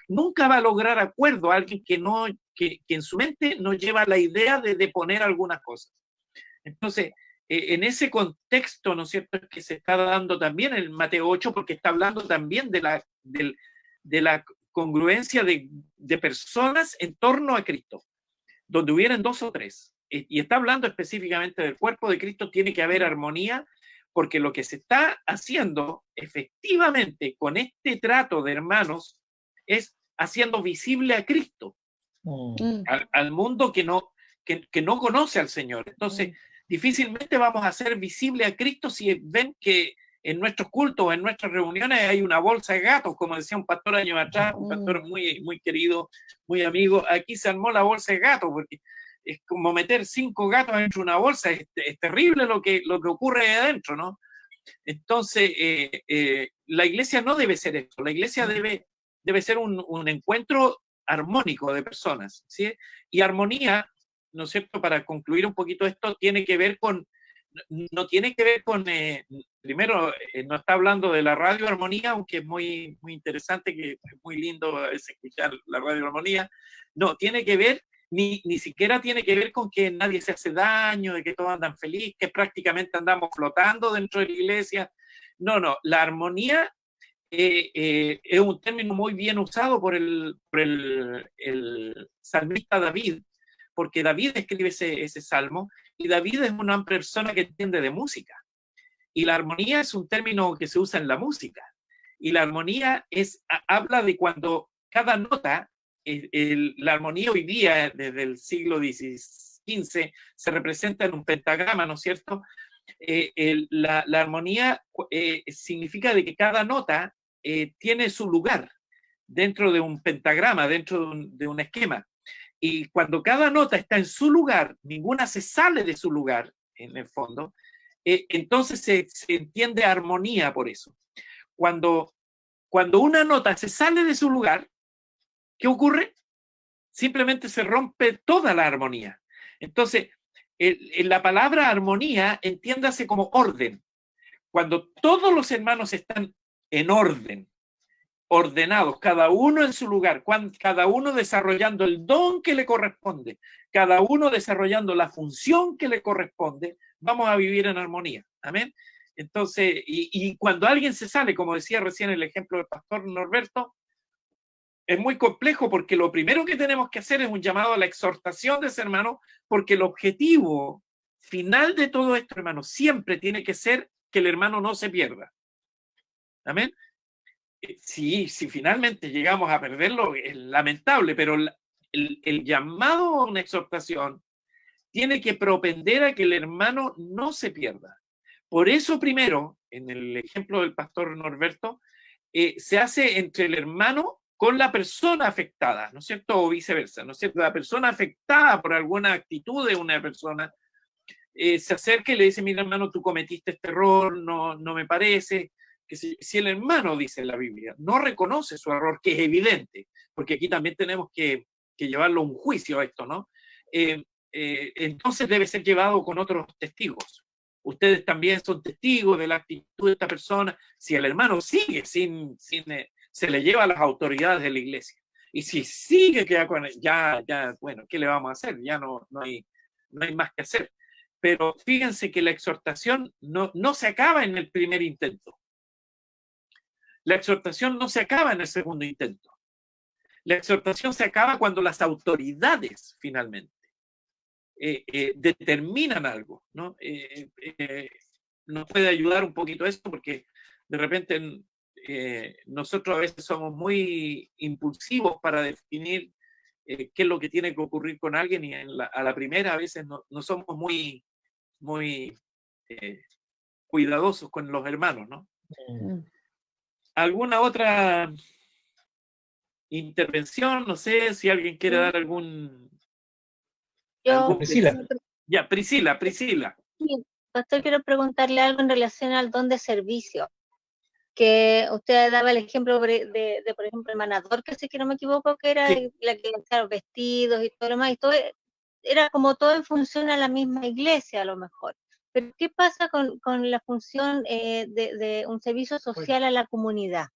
Nunca va a lograr acuerdo alguien que en su mente no lleva la idea de deponer algunas cosas. Entonces, en ese contexto, ¿no es cierto?, es que se está dando también en Mateo 8, porque está hablando también de la congruencia de personas en torno a Cristo, donde hubieran 2 o 3. Y está hablando específicamente del cuerpo de Cristo. Tiene que haber armonía, porque lo que se está haciendo efectivamente con este trato de hermanos es haciendo visible a Cristo al mundo que no conoce al Señor. Entonces, difícilmente vamos a hacer visible a Cristo si ven que en nuestros cultos, en nuestras reuniones hay una bolsa de gatos, como decía un pastor años atrás, un pastor muy, muy querido, muy amigo. Aquí se armó la bolsa de gatos, porque es como meter 5 gatos dentro de una bolsa. Es terrible lo que ocurre ahí adentro, ¿no? Entonces, la iglesia no debe ser esto. La iglesia debe ser un encuentro armónico de personas, ¿sí? Y armonía, ¿no es cierto?, para concluir un poquito esto, tiene que ver con, no tiene que ver con, primero, no está hablando de la radio armonía, aunque es muy, muy interesante, que es muy lindo a veces escuchar la radio armonía. No, tiene que ver, ni siquiera tiene que ver con que nadie se hace daño, de que todos andan felices, que prácticamente andamos flotando dentro de la iglesia. No, la armonía es un término muy bien usado por el salmista David, porque David escribe ese salmo, y David es una persona que entiende de música. Y la armonía es un término que se usa en la música. Y la armonía habla de cuando cada nota, la armonía hoy día, desde el siglo XV, se representa en un pentagrama, ¿no es cierto? La armonía significa de que cada nota tiene su lugar dentro de un pentagrama, dentro de un esquema. Y cuando cada nota está en su lugar, ninguna se sale de su lugar, en el fondo, entonces se entiende armonía por eso. Cuando una nota se sale de su lugar, ¿qué ocurre? Simplemente se rompe toda la armonía. Entonces, la palabra armonía entiéndase como orden. Cuando todos los hermanos están en orden, ordenados, cada uno en su lugar, cada uno desarrollando el don que le corresponde, cada uno desarrollando la función que le corresponde, vamos a vivir en armonía. Amén. Entonces, y cuando alguien se sale, como decía recién el ejemplo del pastor Norberto, es muy complejo porque lo primero que tenemos que hacer es un llamado a la exhortación de ese hermano, porque el objetivo final de todo esto, hermano, siempre tiene que ser que el hermano no se pierda. Amén. Si finalmente llegamos a perderlo, es lamentable, pero el llamado a una exhortación tiene que propender a que el hermano no se pierda. Por eso primero, en el ejemplo del pastor Norberto, se hace entre el hermano con la persona afectada, ¿no es cierto? O viceversa, ¿no es cierto? La persona afectada por alguna actitud de una persona se acerca y le dice, mira hermano, tú cometiste este error, no me parece. Que si el hermano, dice en la Biblia, no reconoce su error, que es evidente, porque aquí también tenemos que llevarlo a un juicio a esto, ¿no? Entonces debe ser llevado con otros testigos. Ustedes también son testigos de la actitud de esta persona. Si el hermano sigue se le lleva a las autoridades de la iglesia. Y si sigue, ya, bueno, ¿qué le vamos a hacer? Ya no hay más que hacer. Pero fíjense que la exhortación no se acaba en el primer intento. La exhortación no se acaba en el segundo intento. La exhortación se acaba cuando las autoridades finalmente determinan algo, ¿no? Nos puede ayudar un poquito esto porque de repente nosotros a veces somos muy impulsivos para definir qué es lo que tiene que ocurrir con alguien y a la primera a veces no somos muy cuidadosos con los hermanos, ¿no? ¿Alguna otra intervención? No sé si alguien quiere dar algún... Priscila. Ya, Priscila. Sí, pastor, quiero preguntarle algo en relación al don de servicio. Que usted daba el ejemplo de por ejemplo, el manador, que si no me equivoco, que era sí. la que hacía los vestidos y todo lo demás, y todo era como todo en función a la misma iglesia, a lo mejor. Pero ¿qué pasa con la función de un servicio social a la comunidad?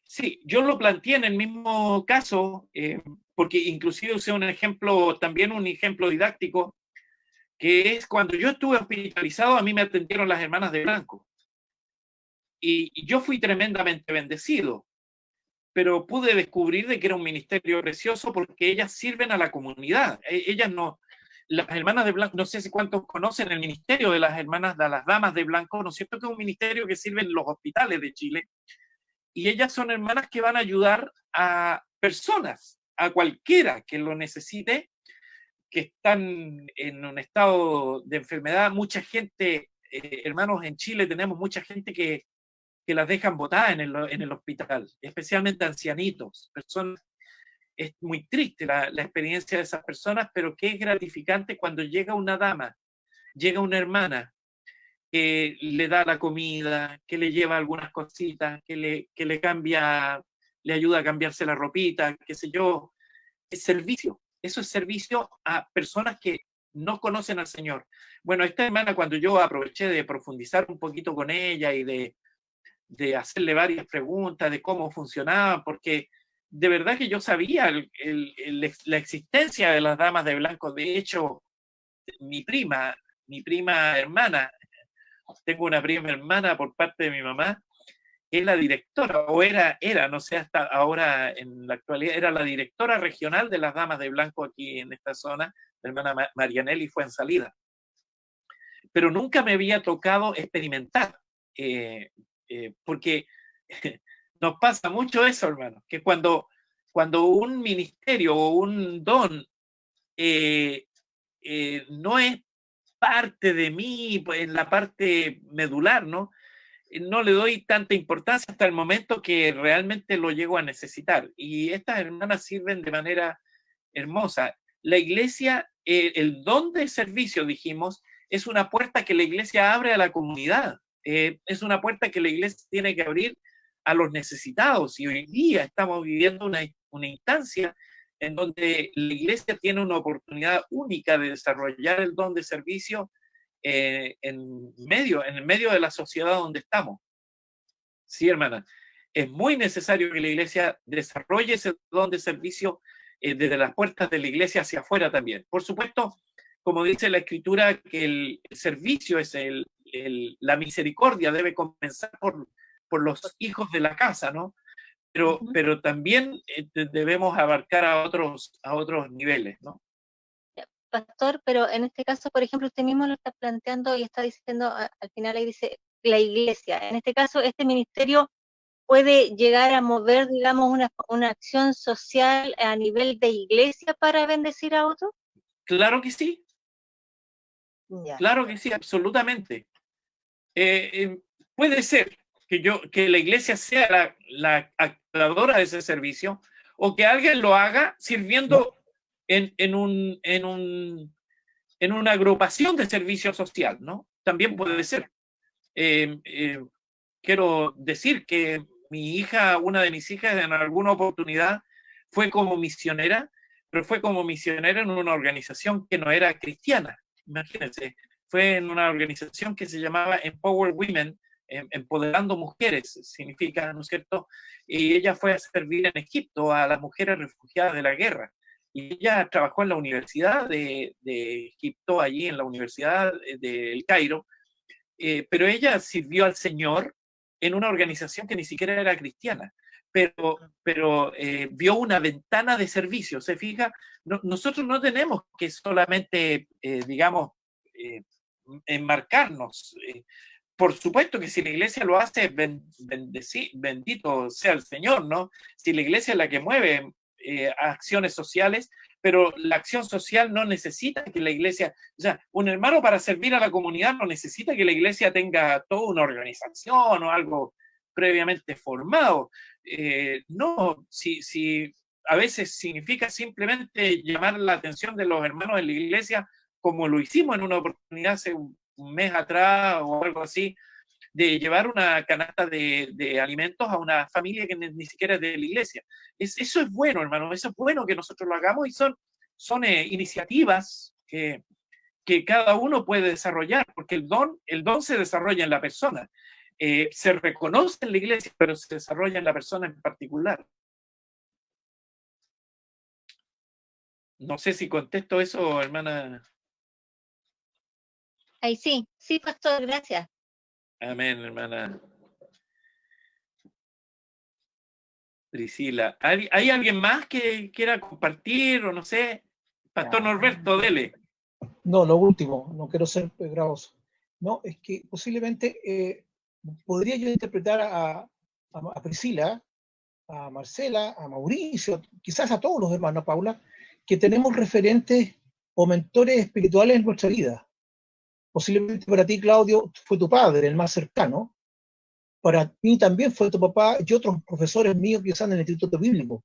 Sí, yo lo planteé en el mismo caso, porque inclusive usé un ejemplo didáctico, que es cuando yo estuve hospitalizado, a mí me atendieron las hermanas de blanco. Y yo fui tremendamente bendecido, pero pude descubrir de que era un ministerio precioso porque ellas sirven a la comunidad. Ellas las hermanas de blanco, no sé si cuántos conocen el ministerio de las damas de blanco, ¿no es cierto? Que es un ministerio que sirve en los hospitales de Chile. Y ellas son hermanas que van a ayudar a personas, a cualquiera que lo necesite, que están en un estado de enfermedad. Mucha gente, hermanos, en Chile tenemos mucha gente que las dejan botadas en el hospital, especialmente ancianitos, personas. Es muy triste la experiencia de esas personas, pero qué es gratificante cuando llega una dama, llega una hermana, que le da la comida, que le lleva algunas cositas, que le cambia, le ayuda a cambiarse la ropita, qué sé yo. Es servicio. Eso es servicio a personas que no conocen al Señor. Bueno, esta hermana, cuando yo aproveché de profundizar un poquito con ella y de hacerle varias preguntas de cómo funcionaba, porque de verdad que yo sabía la existencia de las damas de blanco. De hecho, mi prima hermana, tengo una prima hermana por parte de mi mamá, que es la directora, o era, no sé, hasta ahora en la actualidad, era la directora regional de las damas de blanco aquí en esta zona, la hermana Marianelli Fuensalida. Pero nunca me había tocado experimentar, porque nos pasa mucho eso, hermano, que cuando un ministerio o un don no es parte de mí, pues, en la parte medular, ¿no? No le doy tanta importancia hasta el momento que realmente lo llego a necesitar. Y estas hermanas sirven de manera hermosa. La iglesia, el don de servicio, dijimos, es una puerta que la iglesia abre a la comunidad. Es una puerta que la iglesia tiene que abrir a los necesitados. Y hoy día estamos viviendo una instancia en donde la iglesia tiene una oportunidad única de desarrollar el don de servicio en el medio de la sociedad donde estamos. Sí, hermana, es muy necesario que la iglesia desarrolle ese don de servicio desde las puertas de la iglesia hacia afuera también. Por supuesto, como dice la Escritura, que el servicio es la misericordia debe comenzar por los hijos de la casa, ¿no? Pero también debemos abarcar a otros niveles, ¿no? Pastor, pero en este caso, por ejemplo, usted mismo lo está planteando y está diciendo, al final ahí dice la iglesia. En este caso, este ministerio puede llegar a mover, digamos, una acción social a nivel de iglesia para bendecir a otros. Claro que sí. Ya. Claro que sí, absolutamente. Puede ser que la iglesia sea la activadora de ese servicio, o que alguien lo haga sirviendo en una agrupación de servicio social, ¿no? También puede ser. Quiero decir que una de mis hijas en alguna oportunidad fue como misionera, pero fue como misionera en una organización que no era cristiana. Imagínense, fue en una organización que se llamaba Empower Women, empoderando mujeres, significa, ¿no es cierto? Y ella fue a servir en Egipto a las mujeres refugiadas de la guerra. Y ella trabajó en la Universidad de Egipto, allí en la Universidad del Cairo, pero ella sirvió al Señor en una organización que ni siquiera era cristiana, pero vio una ventana de servicio. ¿Se fija? Nosotros no tenemos que solamente, digamos, enmarcarnos. Por supuesto que si la iglesia lo hace, bendito sea el Señor, ¿no? Si la iglesia es la que mueve acciones sociales, pero la acción social no necesita que la iglesia, o sea, un hermano para servir a la comunidad no necesita que la iglesia tenga toda una organización o algo previamente formado. No, si a veces significa simplemente llamar la atención de los hermanos de la iglesia, como lo hicimos en una oportunidad hace un mes atrás o algo así, de llevar una canasta de alimentos a una familia que ni siquiera es de la iglesia. Eso es bueno, hermano, eso es bueno que nosotros lo hagamos, y son iniciativas que cada uno puede desarrollar, porque el don se desarrolla en la persona. Se reconoce en la iglesia, pero se desarrolla en la persona en particular. No sé si contesto eso, hermana. Ahí sí, pastor, gracias. Amén, hermana Priscila. ¿Hay alguien más que quiera compartir o no sé? Pastor Norberto, dele. No, lo último, no quiero ser gravoso. No, es que posiblemente podría yo interpretar a Priscila, a Marcela, a Mauricio, quizás a todos los hermanos, Paula, que tenemos referentes o mentores espirituales en nuestra vida. Posiblemente para ti, Claudio, fue tu padre, el más cercano. Para mí también fue tu papá y otros profesores míos quizás en el Instituto Bíblico.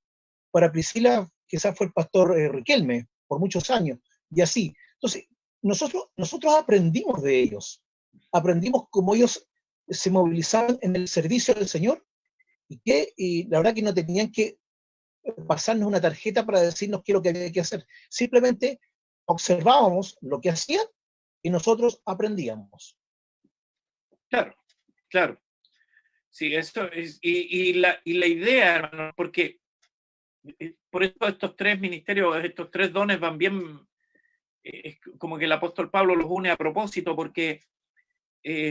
Para Priscila quizás fue el pastor Riquelme por muchos años, y así. Entonces, nosotros aprendimos de ellos. Aprendimos cómo ellos se movilizaban en el servicio del Señor, y la verdad que no tenían que pasarnos una tarjeta para decirnos qué es lo que había que hacer. Simplemente observábamos lo que hacían y nosotros aprendíamos. Claro. Sí, eso es, y la idea, hermano, porque por eso estos tres ministerios, estos tres dones van bien, es como que el apóstol Pablo los une a propósito, porque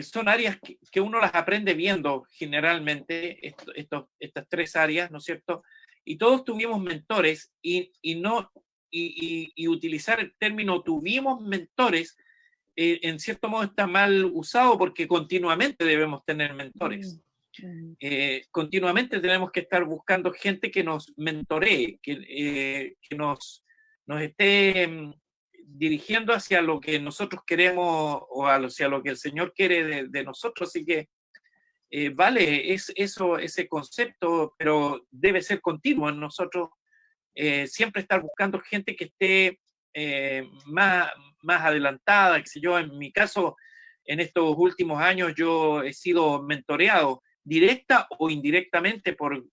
son áreas que uno las aprende viendo generalmente, estas tres áreas, ¿no es cierto? Y todos tuvimos mentores, y utilizar el término tuvimos mentores, en cierto modo está mal usado, porque continuamente debemos tener mentores. Continuamente tenemos que estar buscando gente que nos mentoree, que nos esté dirigiendo hacia lo que nosotros queremos o hacia lo que el Señor quiere de nosotros. Así que vale ese concepto, pero debe ser continuo en nosotros. Siempre estar buscando gente que esté más adelantada, qué sé yo. En mi caso, en estos últimos años yo he sido mentoreado directa o indirectamente por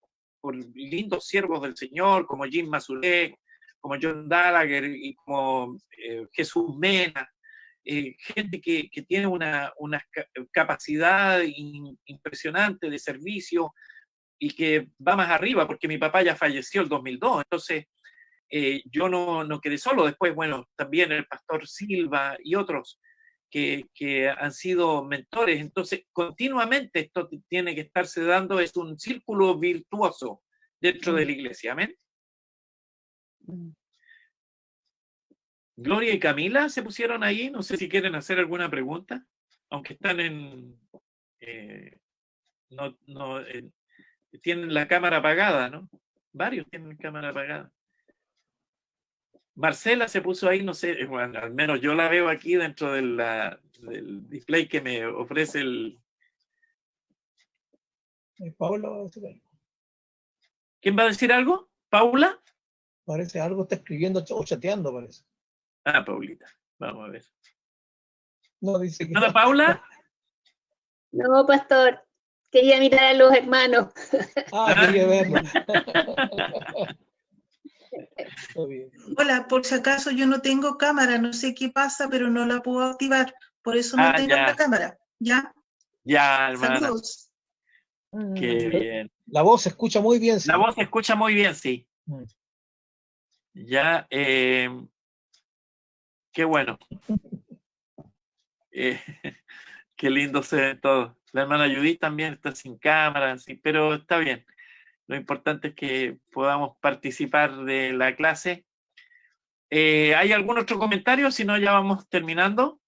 lindos siervos del Señor, como Jim Mazuret, como John Gallagher y como Jesús Mena. gente que tiene una capacidad impresionante de servicio y que va más arriba, porque mi papá ya falleció el 2002, entonces yo no quedé solo. Después, bueno, también el pastor Silva y otros que han sido mentores. Entonces, continuamente esto tiene que estarse dando, es un círculo virtuoso dentro de la iglesia. Amén. Gloria y Camila se pusieron ahí. No sé si quieren hacer alguna pregunta, aunque están tienen la cámara apagada, ¿no? Varios tienen cámara apagada. Marcela se puso ahí, no sé, bueno, al menos yo la veo aquí dentro del display que me ofrece el... Paula, ¿Quién va a decir algo? ¿Paula? Parece algo está escribiendo o chateando, parece. Ah, Paulita. Vamos a ver. No, dice que... ¿Hola, Paula? No, pastor. Quería mirar a los hermanos. Ah, quería verlo. Hola, por si acaso yo no tengo cámara, no sé qué pasa, pero no la puedo activar. Por eso no tengo ya. la cámara. ¿Ya? Ya, hermana. Saludos. Qué bien. La voz se escucha muy bien. Sí. La voz se escucha muy bien, sí. Ya, qué bueno. Qué lindo se ve todo. La hermana Judith también está sin cámara, sí, pero está bien. Lo importante es que podamos participar de la clase. ¿Hay algún otro comentario? Si no, ya vamos terminando.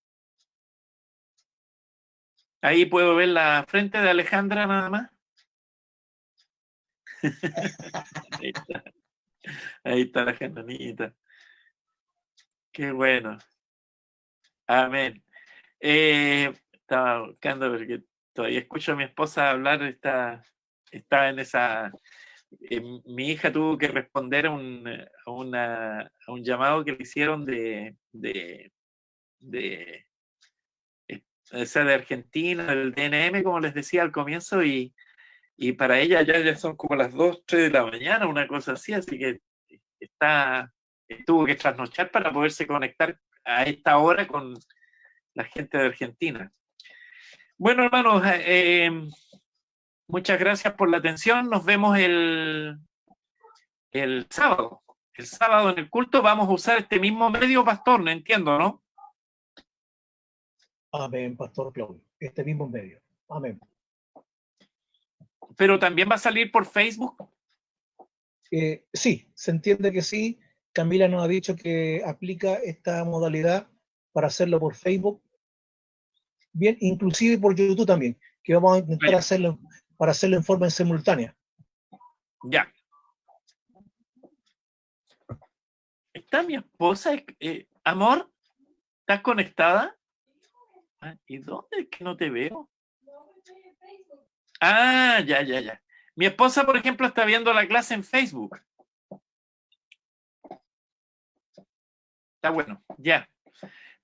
Ahí puedo ver la frente de Alejandra nada más. Ahí está la gendanita. Qué bueno. Amén. Estaba buscando porque todavía escucho a mi esposa hablar, está en esa... mi hija tuvo que responder a un llamado que le hicieron de Argentina, del DNM, como les decía al comienzo, y para ella ya son como las 2, 3 de la mañana, una cosa así, así que tuvo que trasnochar para poderse conectar a esta hora con la gente de Argentina. Bueno, hermanos, muchas gracias por la atención. Nos vemos el sábado. El sábado en el culto vamos a usar este mismo medio, pastor, no entiendo, ¿no? Amén, pastor Claudio. Este mismo medio. Amén. ¿Pero también va a salir por Facebook? Sí, se entiende que sí. Camila nos ha dicho que aplica esta modalidad para hacerlo por Facebook. Bien, inclusive por YouTube también, que vamos a intentar hacerlo para hacerlo en forma simultánea. Ya. ¿Está mi esposa? Amor, ¿estás conectada? ¿Y dónde es que no te veo? Ah, ya. Mi esposa, por ejemplo, está viendo la clase en Facebook. Está bueno, ya.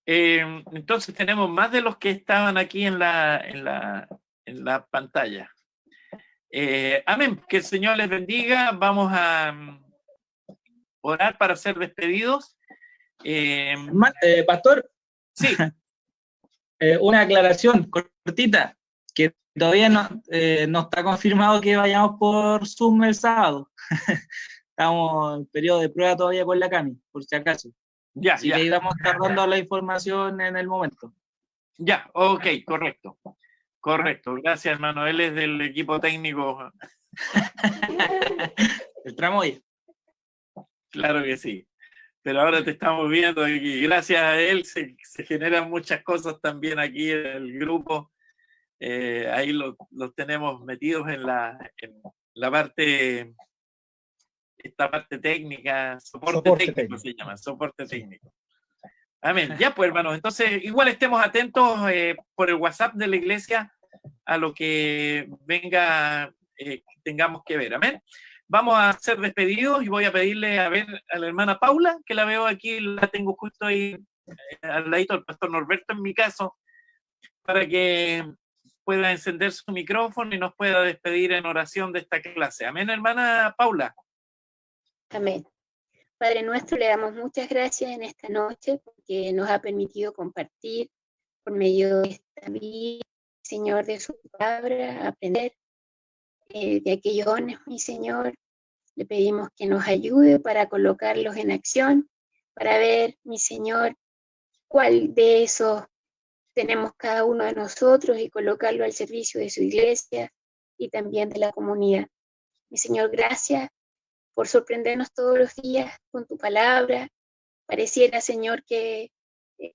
Entonces tenemos más de los que estaban aquí en la pantalla. Amén. Que el Señor les bendiga. Vamos a orar para ser despedidos. Pastor. Sí. Una aclaración cortita, que todavía no está confirmado que vayamos por Zoom el sábado. Estamos en periodo de prueba todavía con la Cami, por si acaso. Así que ahí vamos a estar dando la información en el momento. Ya, ok, correcto. Correcto, gracias, hermano. Él es del equipo técnico. El tramoya. Claro que sí. Pero ahora te estamos viendo y gracias a él se generan muchas cosas también aquí en el grupo. Ahí los tenemos metidos en la parte, esta parte técnica, soporte técnico se llama, soporte técnico. Amén. Ya pues, hermanos, entonces igual estemos atentos por el WhatsApp de la iglesia a lo que venga, tengamos que ver. Amén. Vamos a ser despedidos y voy a pedirle a ver a la hermana Paula, que la veo aquí, la tengo justo ahí al ladito del pastor Norberto en mi caso, para que pueda encender su micrófono y nos pueda despedir en oración de esta clase. Amén, hermana Paula. Amén. Padre nuestro, le damos muchas gracias en esta noche porque nos ha permitido compartir por medio de esta vida, Señor, de su palabra, aprender de aquellos dones, mi Señor. Le pedimos que nos ayude para colocarlos en acción, para ver, mi Señor, cuál de esos tenemos cada uno de nosotros y colocarlo al servicio de su iglesia y también de la comunidad. Mi Señor, gracias por sorprendernos todos los días con tu palabra. Pareciera, Señor, que,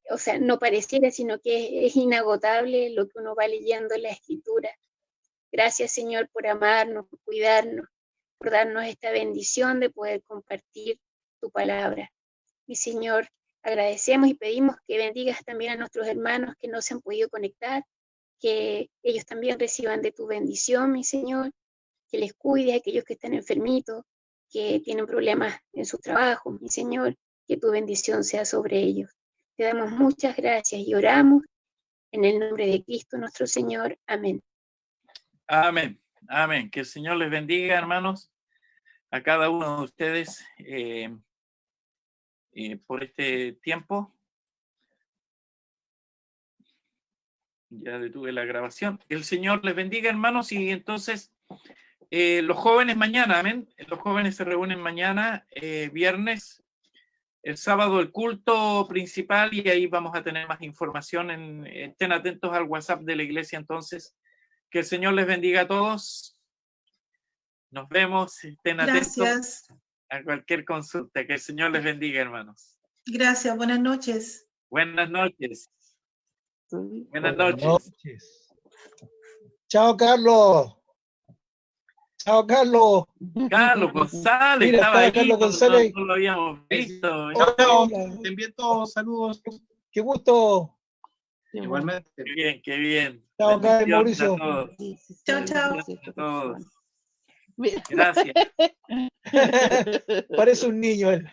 o sea, no pareciera, sino que es inagotable lo que uno va leyendo en la Escritura. Gracias, Señor, por amarnos, por cuidarnos, por darnos esta bendición de poder compartir tu palabra. Mi Señor, agradecemos y pedimos que bendigas también a nuestros hermanos que no se han podido conectar, que ellos también reciban de tu bendición, mi Señor, que les cuide a aquellos que están enfermitos, que tienen problemas en su trabajo, mi Señor, que tu bendición sea sobre ellos. Te damos muchas gracias y oramos en el nombre de Cristo nuestro Señor. Amén. Amén. Amén. Que el Señor les bendiga, hermanos, a cada uno de ustedes por este tiempo. Ya detuve la grabación. El Señor les bendiga, hermanos, y entonces los jóvenes mañana, amén. Los jóvenes se reúnen mañana, viernes, el sábado el culto principal y ahí vamos a tener más información. Estén atentos al WhatsApp de la iglesia entonces. Que el Señor les bendiga a todos. Nos vemos, estén atentos a cualquier consulta. Que el Señor les bendiga, hermanos. Gracias, buenas noches. Buenas noches. Buenas Buenas noches. Chao, Carlos. Chao, Carlos. Carlos González, Mira, estaba ahí, Carlos González. no lo habíamos visto. Hola. Te envío todos saludos. Qué gusto. Igualmente. Qué bien, qué bien. Chao, Carlos, Mauricio. A todos. Chao, chao. A todos. Gracias. Parece un niño él.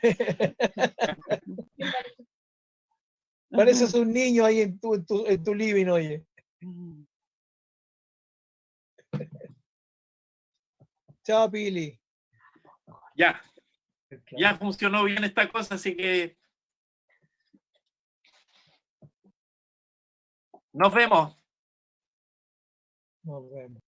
Pareces un niño ahí en tu living, oye. Chao, Pili. Ya funcionó bien esta cosa, así que nos vemos. Nos vemos.